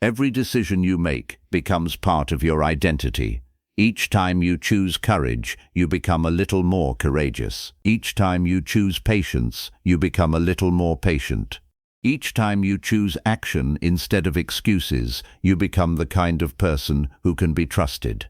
Every decision you make becomes part of your identity. Each time you choose courage, you become a little more courageous. Each time you choose patience, you become a little more patient. Each time you choose action instead of excuses, you become the kind of person who can be trusted.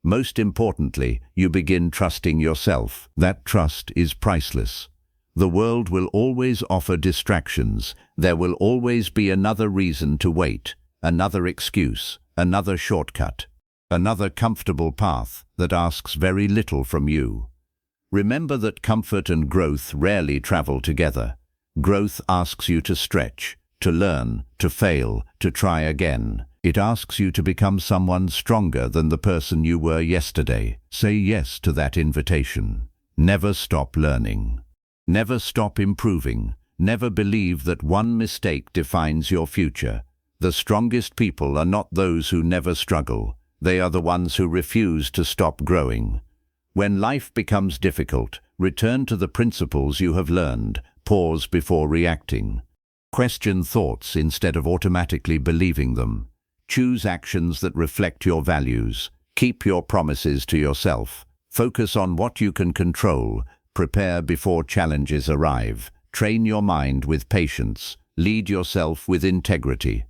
Most importantly, you begin trusting yourself. That trust is priceless. The world will always offer distractions. There will always be another reason to wait, another excuse, another shortcut, another comfortable path that asks very little from you. Remember that comfort and growth rarely travel together. Growth asks you to stretch, to learn, to fail, to try again. It asks you to become someone stronger than the person you were yesterday. Say yes to that invitation. Never stop learning. Never stop improving. Never believe that one mistake defines your future. The strongest people are not those who never struggle. They are the ones who refuse to stop growing. When life becomes difficult, return to the principles you have learned. Pause before reacting. Question thoughts instead of automatically believing them. Choose actions that reflect your values. Keep your promises to yourself. Focus on what you can control. Prepare before challenges arrive. Train your mind with patience. Lead yourself with integrity.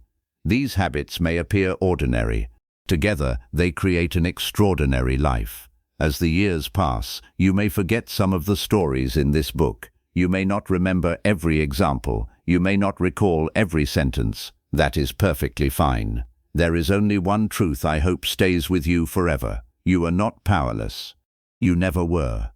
These habits may appear ordinary. Together, they create an extraordinary life. As the years pass, you may forget some of the stories in this book. You may not remember every example. You may not recall every sentence. That is perfectly fine. There is only one truth I hope stays with you forever. You are not powerless. You never were.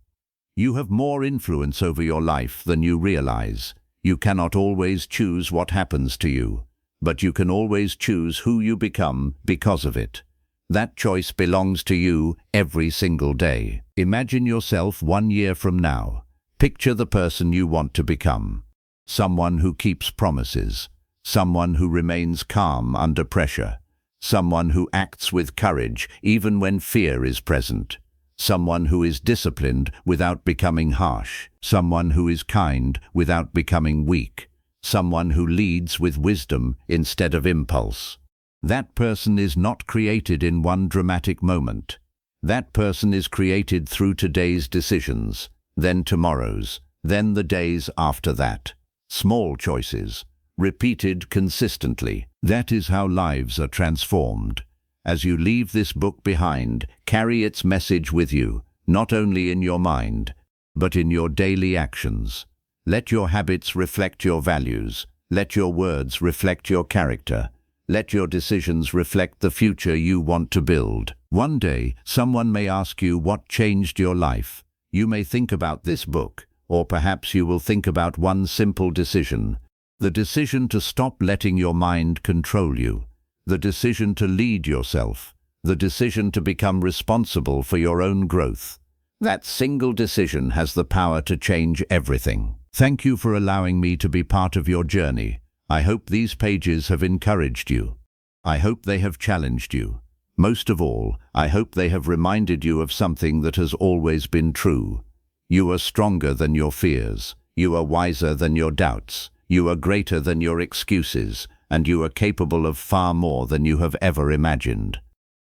You have more influence over your life than you realize. You cannot always choose what happens to you, but you can always choose who you become because of it. That choice belongs to you every single day. Imagine yourself 1 year from now. Picture the person you want to become. Someone who keeps promises. Someone who remains calm under pressure. Someone who acts with courage even when fear is present. Someone who is disciplined without becoming harsh. Someone who is kind without becoming weak. Someone who leads with wisdom instead of impulse. That person is not created in one dramatic moment. That person is created through today's decisions, then tomorrow's, then the days after that. Small choices, repeated consistently. That is how lives are transformed. As you leave this book behind, carry its message with you, not only in your mind, but in your daily actions. Let your habits reflect your values. Let your words reflect your character. Let your decisions reflect the future you want to build. One day, someone may ask you what changed your life. You may think about this book, or perhaps you will think about one simple decision. The decision to stop letting your mind control you. The decision to lead yourself. The decision to become responsible for your own growth. That single decision has the power to change everything. Thank you for allowing me to be part of your journey. I hope these pages have encouraged you. I hope they have challenged you. Most of all, I hope they have reminded you of something that has always been true. You are stronger than your fears. You are wiser than your doubts. You are greater than your excuses, and you are capable of far more than you have ever imagined.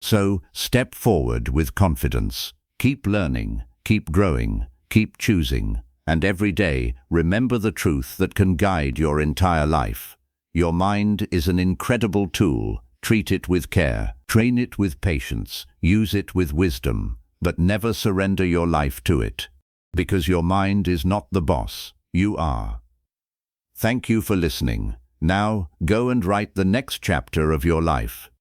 So, step forward with confidence. Keep learning, keep growing, keep choosing, and every day remember the truth that can guide your entire life. Your mind is an incredible tool. Treat it with care, train it with patience, use it with wisdom, but never surrender your life to it. Because your mind is not the boss, you are. Thank you for listening. Now, go and write the next chapter of your life.